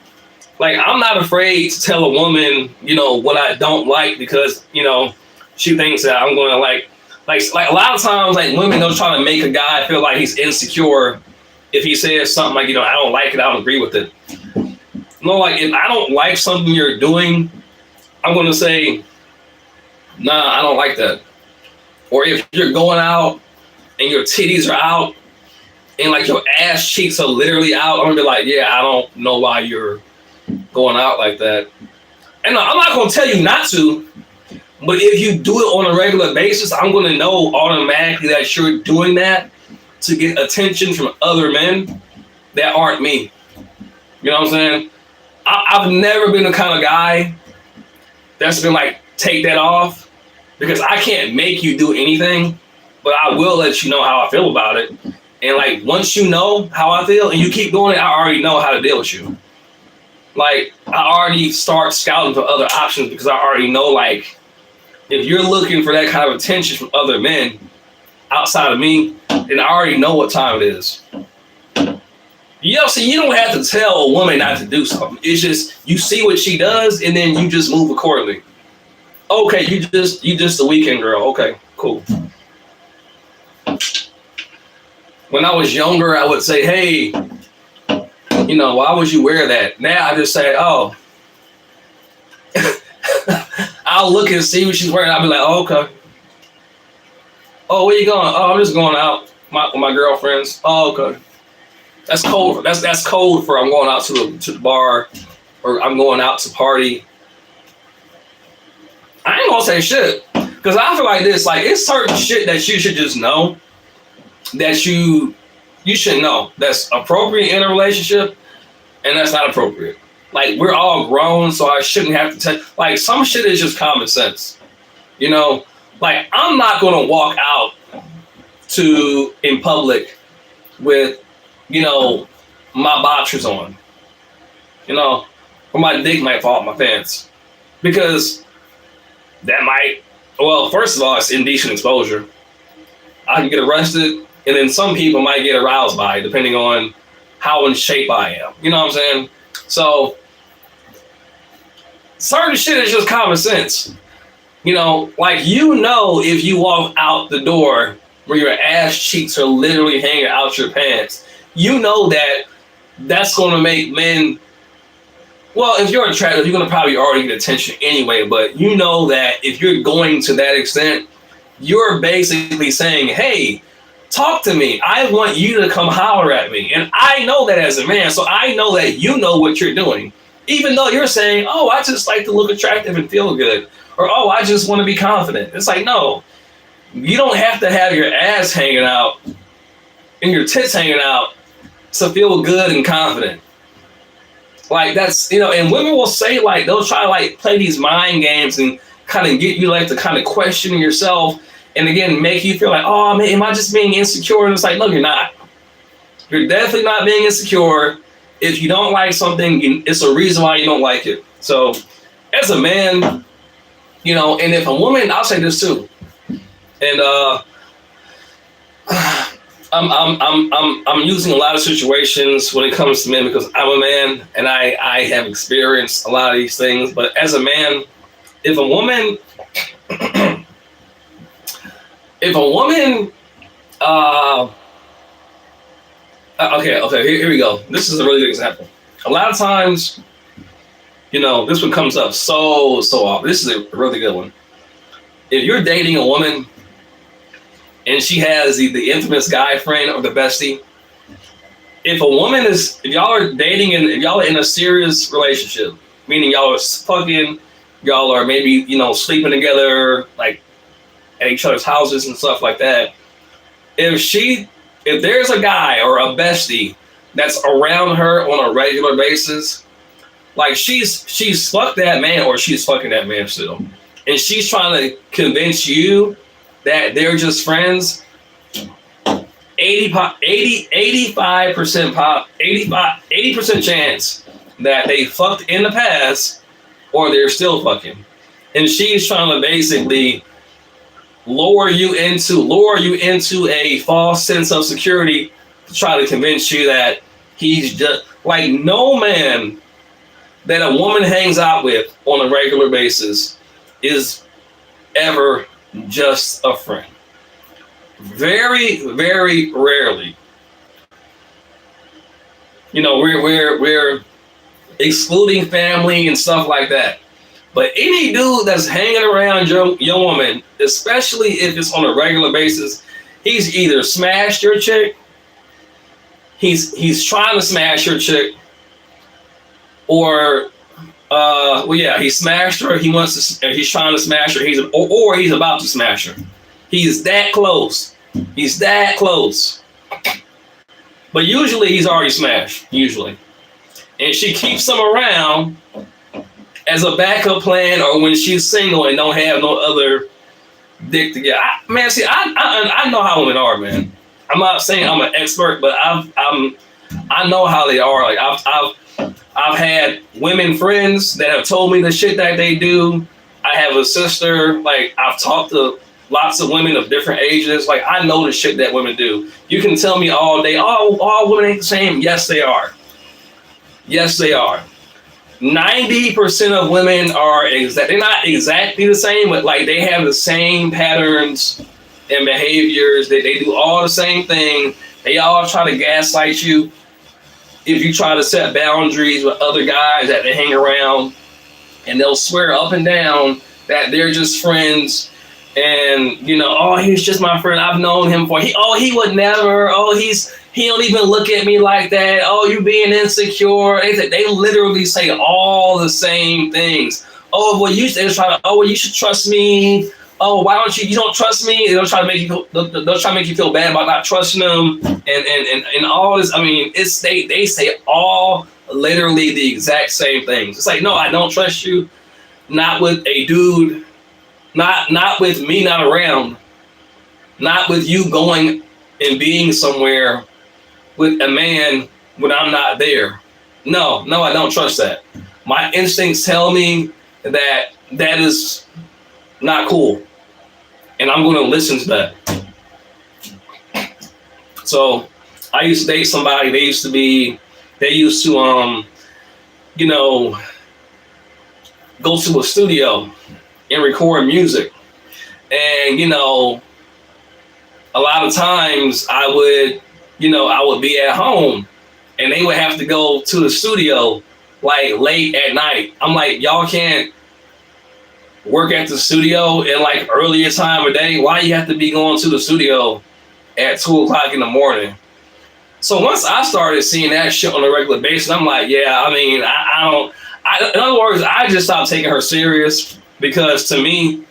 Like, I'm not afraid to tell a woman, what I don't like because, she thinks that I'm going to like a lot of times, like, women don't try to make a guy feel like he's insecure if he says something like, I don't like it, I don't agree with it. No, like, if I don't like something you're doing, I'm going to say, nah, I don't like that. Or if you're going out and your titties are out and, like, your ass cheeks are literally out, I'm going to be like, yeah, I don't know why you're going out like that. And I'm not going to tell you not to, but if you do it on a regular basis, I'm going to know automatically that you're doing that to get attention from other men that aren't me. You know what I'm saying? I've never been the kind of guy that's been like, take that off, because I can't make you do anything, but I will let you know how I feel about it. And, like, once you know how I feel and you keep doing it, I already know how to deal with you. Like, I already start scouting for other options because I already know, like, if you're looking for that kind of attention from other men outside of me, then I already know what time it is. See, you don't have to tell a woman not to do something. It's just, you see what she does and then you just move accordingly. Okay, you just a weekend girl. Okay, cool. When I was younger, I would say, hey, why would you wear that? Now I just say, oh. I'll look and see what she's wearing. I'll be like, oh, okay. Oh, where you going? Oh, I'm just going out with my girlfriends. Oh, okay. That's cold. That's cold for I'm going out to the bar or I'm going out to party. I ain't gonna say shit because I feel like this. Like, it's certain shit that you should just know that you should know that's appropriate in a relationship, and that's not appropriate. Like, we're all grown, so I shouldn't have to tell. Like, some shit is just common sense. Like, I'm not gonna walk out in public with, my boxers on, or my dick might fall off my pants, because that might, well, first of all, it's indecent exposure. I can get arrested, and then some people might get aroused by it, depending on how in shape I am. You know what I'm saying? So, certain shit is just common sense. Like, if you walk out the door where your ass cheeks are literally hanging out your pants, that's going to make men, well, if you're attractive, you're going to probably already get attention anyway, but that if you're going to that extent, you're basically saying, hey, talk to me. I want you to come holler at me. And I know that as a man, so I know that you know what you're doing. Even though you're saying, oh, I just like to look attractive and feel good. Or, oh, I just want to be confident. It's like, no. You don't have to have your ass hanging out and your tits hanging out to feel good and confident. Like that's, and women will say like, they'll try to like play these mind games and kind of get you like to kind of question yourself. And again, make you feel like, oh man, am I just being insecure? And it's like, no, you're not. You're definitely not being insecure. If you don't like something, it's a reason why you don't like it. So as a man, and if a woman, I'll say this too. And I'm using a lot of situations when it comes to men because I'm a man and I have experienced a lot of these things. But as a man, if a woman, okay, here we go. This is a really good example. A lot of times, this one comes up so often. This is a really good one. If you're dating a woman and she has the infamous guy friend or the bestie, if y'all are dating and if y'all are in a serious relationship, meaning y'all are fucking, y'all are maybe, sleeping together, like at each other's houses and stuff like that. If there's a guy or a bestie that's around her on a regular basis, like she's fucked that man or she's fucking that man still. And she's trying to convince you that they're just friends, 80% chance that they fucked in the past or they're still fucking. And she's trying to basically lower you into a false sense of security to try to convince you that he's just like no man that a woman hangs out with on a regular basis is ever just a friend. Very, very rarely. We're excluding family and stuff like that. But any dude that's hanging around your woman, especially if it's on a regular basis, he's either smashed your chick, he's trying to smash your chick, or he smashed her. He's trying to smash her. Or he's about to smash her. He's that close. He's that close. But usually he's already smashed. Usually, and she keeps him around as a backup plan, or when she's single and don't have no other dick to get. I know how women are, man. I'm not saying I'm an expert, but I know how they are. Like I've had women friends that have told me the shit that they do. I have a sister, like I've talked to lots of women of different ages. Like I know the shit that women do. You can tell me all day, oh, all women ain't the same. Yes, they are. Yes, they are. 90% of women they're not exactly the same, but like they have the same patterns and behaviors. They do all the same thing. They all try to gaslight you. If you try to set boundaries with other guys that they hang around, and they'll swear up and down that they're just friends, and oh, he's just my friend. I've known him he would never. Oh, he don't even look at me like that. Oh, you being insecure. They literally say all the same things. Oh, well, you should trust me. Oh, why don't you don't trust me? They'll try to make you feel bad about not trusting them, and all this. I mean, they say all literally the exact same things. It's like, no, I don't trust you. Not with a dude. Not with me not around. Not with you going and being somewhere with a man when I'm not there. No, I don't trust that. My instincts tell me that is not cool. And I'm going to listen to that. So I used to date somebody. They used to go to a studio and record music. And, a lot of times I would be at home and they would have to go to the studio like late at night. I'm like, y'all can't work at the studio in like earlier time of day. Why you have to be going to the studio at 2:00 in the morning? So once I started seeing that shit on a regular basis, I'm like, yeah, I mean, in other words, I just stopped taking her serious, because to me,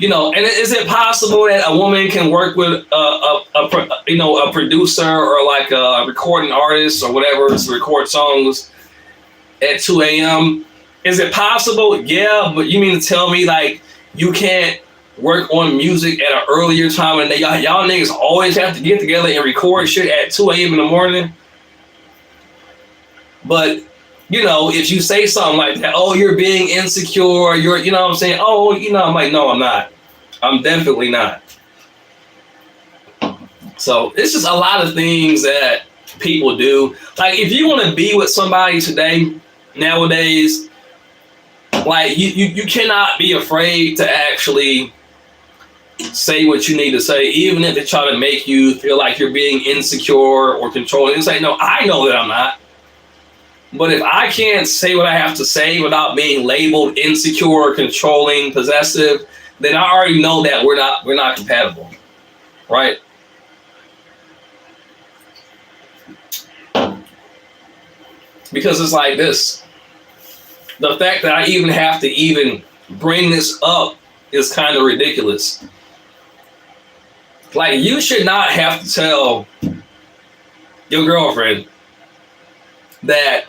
And is it possible that a woman can work with a producer or like a recording artist or whatever to record songs at 2 a.m.? Is it possible? Yeah, but you mean to tell me like you can't work on music at an earlier time and y'all niggas always have to get together and record shit at 2 a.m. in the morning? But if you say something like that, oh, you're being insecure, you know what I'm saying? Oh, I'm like, no, I'm not. I'm definitely not. So it's just a lot of things that people do. Like if you want to be with somebody nowadays, like you cannot be afraid to actually say what you need to say, even if they try to make you feel like you're being insecure or controlling. It's like, no, I know that I'm not. But if I can't say what I have to say without being labeled insecure, controlling, possessive, then I already know that we're not compatible, right? Because it's like this. The fact that I even have to even bring this up is kind of ridiculous. Like, you should not have to tell your girlfriend that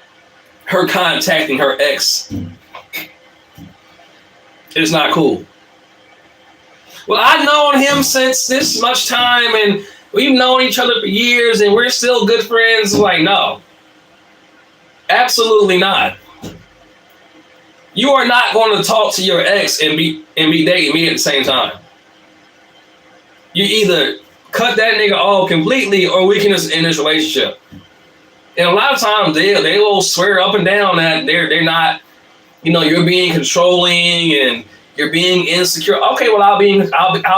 her contacting her ex is not cool. Well, I've known him since this much time and we've known each other for years and we're still good friends. Like, no, absolutely not. You are not going to talk to your ex and be dating me at the same time. You either cut that nigga off completely or we can just end this relationship. And a lot of times they will swear up and down that they're not, you're being controlling and you're being insecure. Okay, well I'll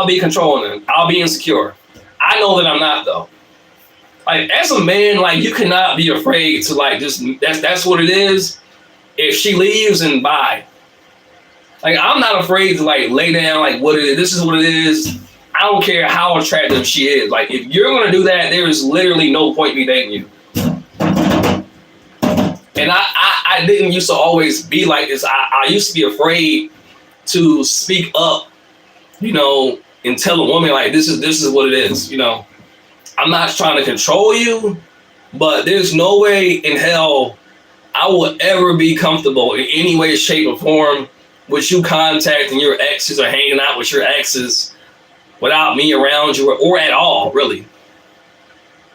be controlling. I'll be insecure. I know that I'm not though. Like as a man, like you cannot be afraid to like just that's what it is. If she leaves, and bye. Like I'm not afraid to like lay down like what it is. This is what it is. I don't care how attractive she is. Like if you're gonna do that, there is literally no point me dating you. And I didn't used to always be like this. I used to be afraid to speak up, and tell a woman like this is what it is. I'm not trying to control you, but there's no way in hell I will ever be comfortable in any way, shape, or form with you contacting your exes or hanging out with your exes without me around you or at all, really.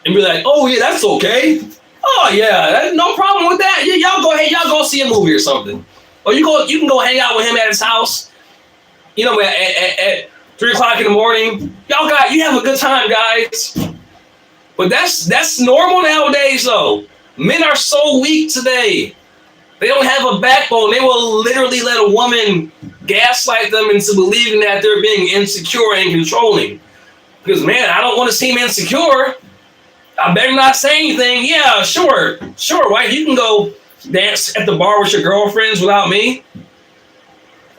And be like, oh yeah, that's okay. Oh yeah, no problem with that. Y'all go ahead, y'all go see a movie or something. Or you can go hang out with him at his house. At 3 o'clock in the morning. You have a good time, guys. But that's normal nowadays though. Men are so weak today. They don't have a backbone. They will literally let a woman gaslight them into believing that they're being insecure and controlling. Because man, I don't want to seem insecure. I better not say anything. Yeah, sure, right? You can go dance at the bar with your girlfriends without me.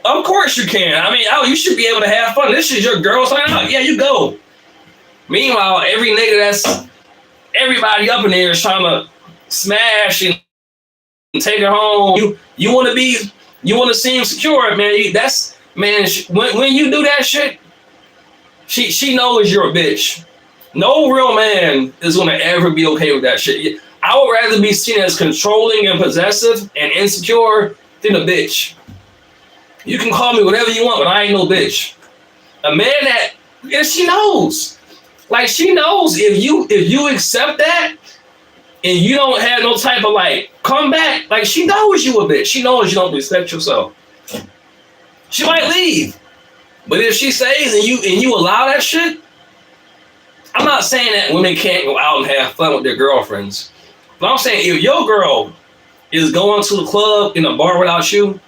Of course you can. I mean, you should be able to have fun. This is your girl's night out. Yeah, you go. Meanwhile, everybody up in there is trying to smash and take her home. You want to seem secure, man. When you do that shit, she knows you're a bitch. No real man is going to ever be okay with that shit. I would rather be seen as controlling and possessive and insecure than a bitch. You can call me whatever you want, but I ain't no bitch. A man she knows. Like, she knows if you accept that and you don't have no type of, like, comeback, like, she knows you a bitch. She knows you don't respect yourself. She might leave. But if she stays and you allow that shit, I'm not saying that women can't go out and have fun with their girlfriends. But I'm saying if your girl is going to the club in a bar without you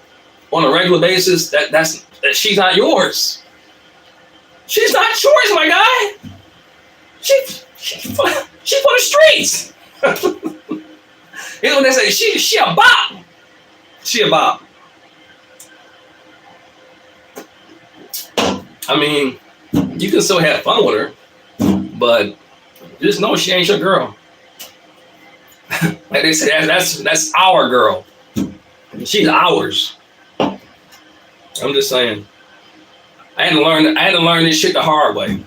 on a regular basis, that she's not yours. She's not yours, my guy. She for the streets. You know what they say? She a bop. She a bop. I mean, you can still have fun with her, but just know she ain't your girl. Like they say, that's our girl. She's ours. I'm just saying. I had to learn this shit the hard way.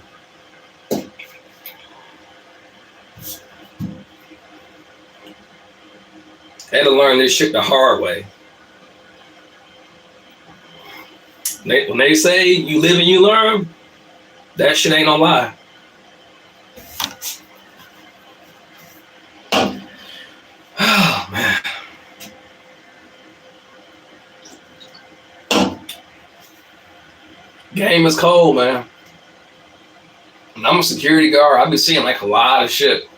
I had to learn this shit the hard way. When they say you live and you learn, that shit ain't no lie. Oh, man. Game is cold, man. And I'm a security guard. I've been seeing like a lot of shit.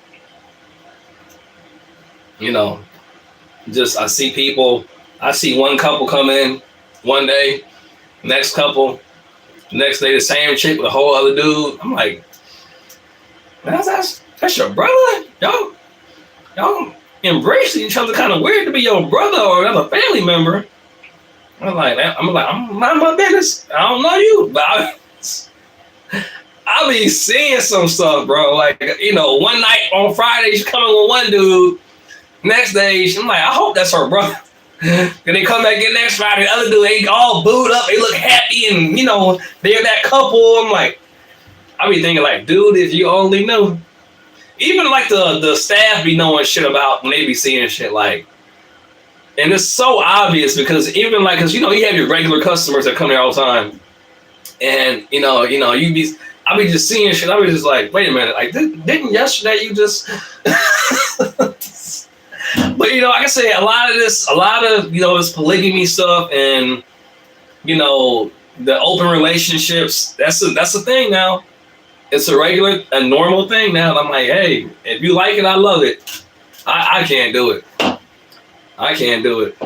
You know, just I see people. I see one couple come in one day, next couple, next day the same chick with a whole other dude. I'm like, that's your brother? Y'all embracing each other kind of weird to be your brother or another family member. I'm like, I'm mind my business. I don't know you, but I'll be seeing some stuff, bro. Like, you know, one night on Friday, she's coming with one dude. Next day, I'm like, I hope that's her brother. And they come back in next Friday, the other dude, they all booed up, they look happy, and, you know, they're that couple. I'm like, I be thinking, like, dude, if you only knew. Even, like, the staff be knowing shit about when they be seeing shit, like, and it's so obvious because even like, cause you know, you have your regular customers that come there all the time, and you know, I be just seeing shit. I be just like, wait a minute, like didn't yesterday you just? But you know, like I say, a lot of you know, this polygamy stuff and you know the open relationships. That's a thing now. It's a normal thing now. And I'm like, hey, if you like it, I love it. I can't do it. I can't do it.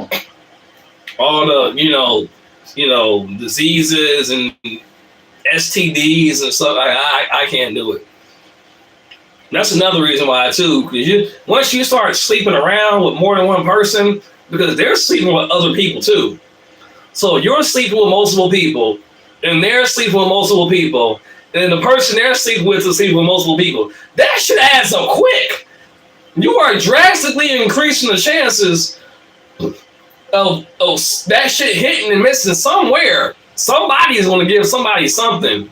All the, you know, diseases and STDs and stuff. I can't do it. That's another reason why too, because once you start sleeping around with more than one person, because they're sleeping with other people too. So you're sleeping with multiple people, and they're sleeping with multiple people, and the person they're sleeping with is sleeping with multiple people. That shit adds up quick. You are drastically increasing the chances of that shit hitting and missing somewhere. Somebody is going to give somebody something.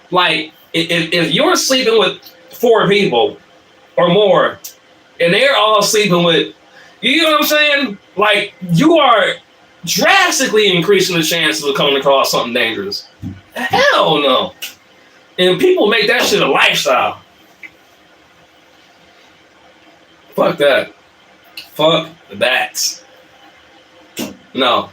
Like, if you're sleeping with 4 people or more, and they're all sleeping with, you know what I'm saying? Like, you are drastically increasing the chances of coming across something dangerous. Hell no. And people make that shit a lifestyle. Fuck that. Fuck that. No.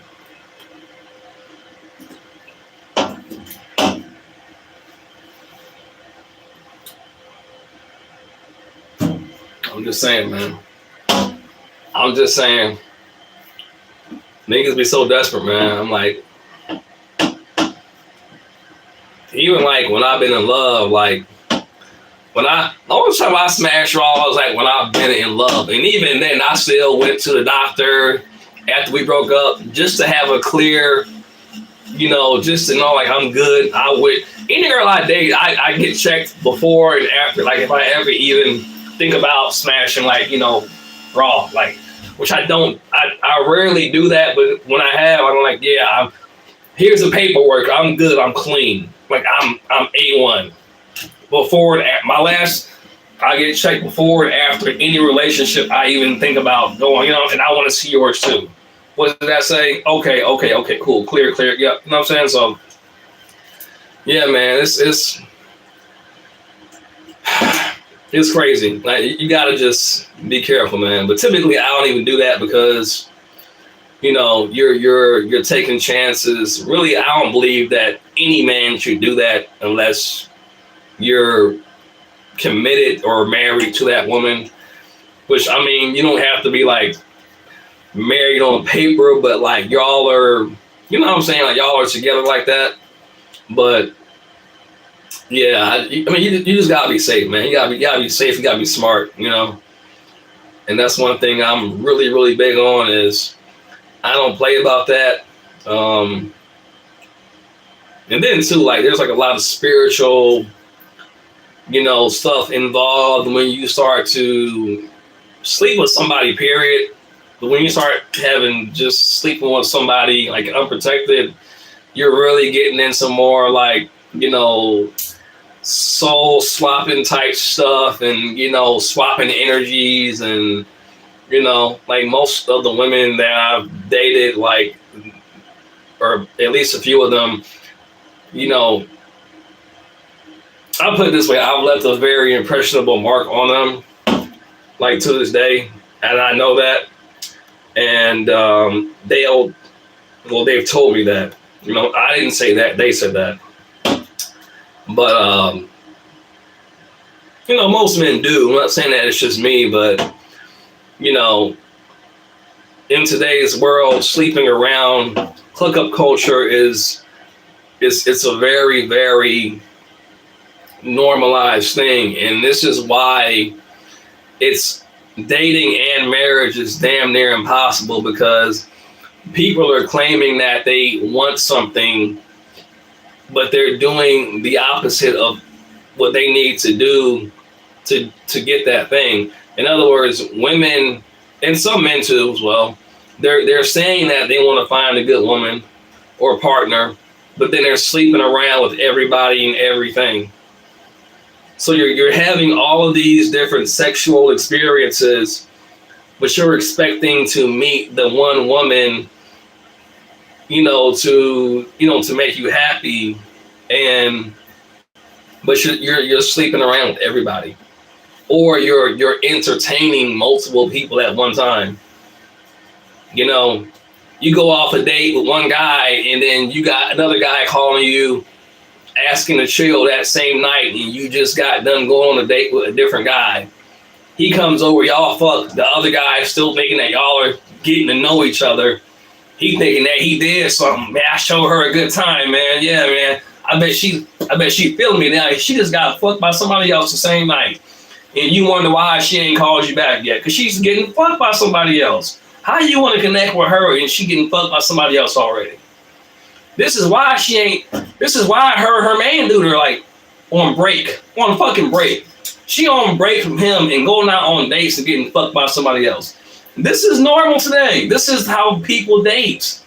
I'm just saying, man. I'm just saying. Niggas be so desperate, man. I'm like, even like when I've been in love, like, the only time I smashed raw was like when I've been in love. And even then, I still went to the doctor after we broke up just to have a clear, you know, just to know like I'm good. I would, any girl I date, I get checked before and after. Like if I ever even think about smashing, like, you know, raw, like, which I don't, I rarely do that. But when I have, I'm like, yeah, here's the paperwork. I'm good. I'm clean. Like I'm A1. Before and after, I get checked before and after any relationship I even think about going, you know, and I want to see yours too. What did that say? Okay, cool, clear, yeah, you know what I'm saying? So, yeah, man, it's crazy. Like, you gotta just be careful, man. But typically, I don't even do that because, you know, you're taking chances. Really, I don't believe that any man should do that unless you're committed or married to that woman, which, I mean, you don't have to be like married on paper, but like y'all are, you know what I'm saying? Like y'all are together like that. But yeah, I mean, you just gotta be safe, man. You gotta be safe. You gotta be smart, you know? And that's one thing I'm really, really big on is I don't play about that. And then too, like, there's like a lot of spiritual, you know, stuff involved when you start to sleep with somebody, period. But when you start having just sleeping with somebody like unprotected, you're really getting into more like, you know, soul swapping type stuff, and you know, swapping energies, and you know, like most of the women that I've dated, like, or at least a few of them, you know, I'll put it this way: I've left a very impressionable mark on them, like to this day, and I know that, and they've told me that. You know, I didn't say that; they said that, but you know, most men do. I'm not saying that it's just me, but you know, in today's world, sleeping around, hookup culture is it's a very, very normalized thing, and this is why it's dating and marriage is damn near impossible, because people are claiming that they want something, but they're doing the opposite of what they need to do to get that thing. In other words, women and some men too as well, they're saying that they want to find a good woman or partner, but then they're sleeping around with everybody and everything. So you're having all of these different sexual experiences, but you're expecting to meet the one woman, to make you happy, and but you're sleeping around with everybody, or you're entertaining multiple people at one time. You know, you go off a date with one guy, and then you got another guy calling you, asking to chill that same night, and you just got done going on a date with a different guy. He comes over, y'all fuck. The other guy is still thinking that y'all are getting to know each other. He thinking that he did something. Man, I showed her a good time, man. Yeah, man. I bet she feeling me now. She just got fucked by somebody else the same night. And you wonder why she ain't called you back yet. Because she's getting fucked by somebody else. How you want to connect with her and she getting fucked by somebody else already? This is why her man dude are like on fucking break. She on break from him and going out on dates and getting fucked by somebody else. This is normal today. This is how people date.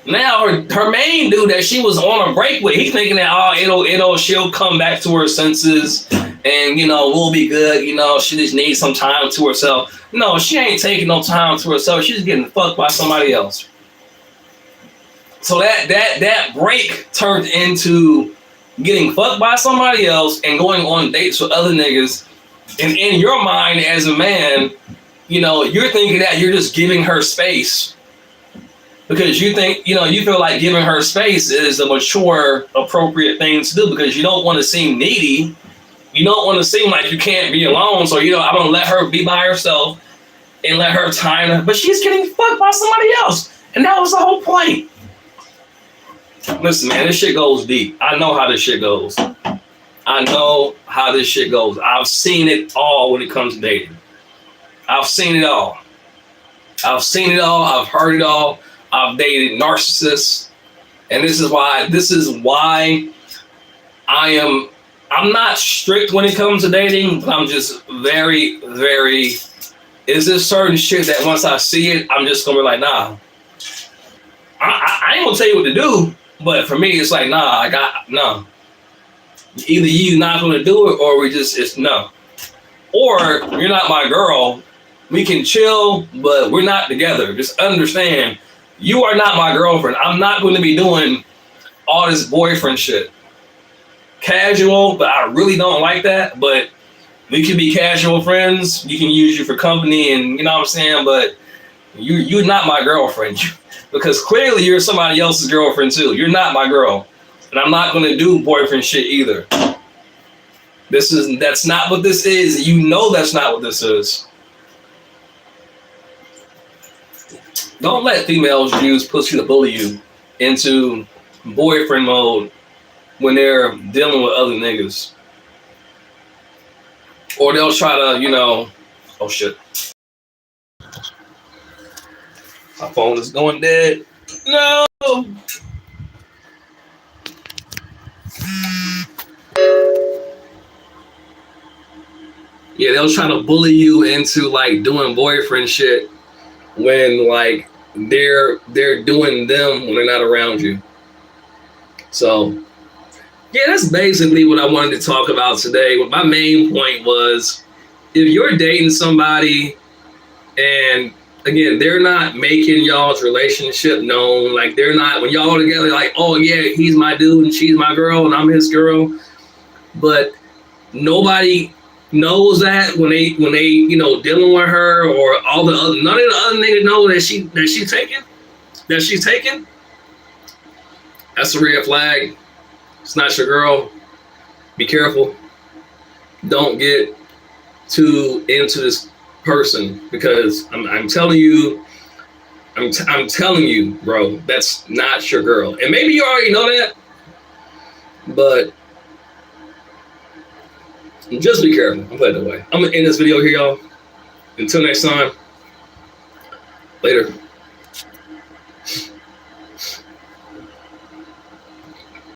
Now her main dude that she was on a break with, he's thinking that she'll come back to her senses, and we'll be good. She just needs some time to herself. No, she ain't taking no time to herself. She's getting fucked by somebody else. So that break turned into getting fucked by somebody else and going on dates with other niggas. And in your mind as a man, you're thinking that you're just giving her space because you think, you feel like giving her space is a mature, appropriate thing to do because you don't want to seem needy. You don't want to seem like you can't be alone. So, I'm going to let her be by herself and let her time. But she's getting fucked by somebody else. And that was the whole point. Listen, man, this shit goes deep. I know how this shit goes. I've seen it all when it comes to dating. I've seen it all. I've heard it all. I've dated narcissists. And this is why I'm not strict when it comes to dating, but I'm just very, very, is this certain shit that once I see it, I'm just gonna be like, nah. I ain't gonna tell you what to do, but for me, it's like, nah, no. Either you not gonna do it, or it's no. Or you're not my girl. We can chill, but we're not together. Just understand, you are not my girlfriend. I'm not going to be doing all this boyfriend shit. Casual, but I really don't like that. But we can be casual friends. You can use you for company, and you know what I'm saying. But you're not my girlfriend because clearly you're somebody else's girlfriend too. You're not my girl, and I'm not going to do boyfriend shit either. That's not what this is. That's not what this is. Don't let females use pussy to bully you into boyfriend mode when they're dealing with other niggas. Or they'll try to, oh shit. My phone is going dead. No! Yeah, they'll try to bully you into like doing boyfriend shit when like they're doing them when they're not around you. So yeah, that's basically what I wanted to talk about today. My main point was, if you're dating somebody and again, they're not making y'all's relationship known, like they're not, when y'all are together, like, oh yeah, he's my dude and she's my girl and I'm his girl, but nobody knows that when they dealing with her, or all the other, none of the other niggas know that she's taken. That's a red flag. It's not your girl. Be careful. Don't get too into this person, because I'm telling you, I'm telling you, bro, that's not your girl. And maybe you already know that, but just be careful. I'm putting it away. I'm gonna end this video here, y'all. Until next time, later.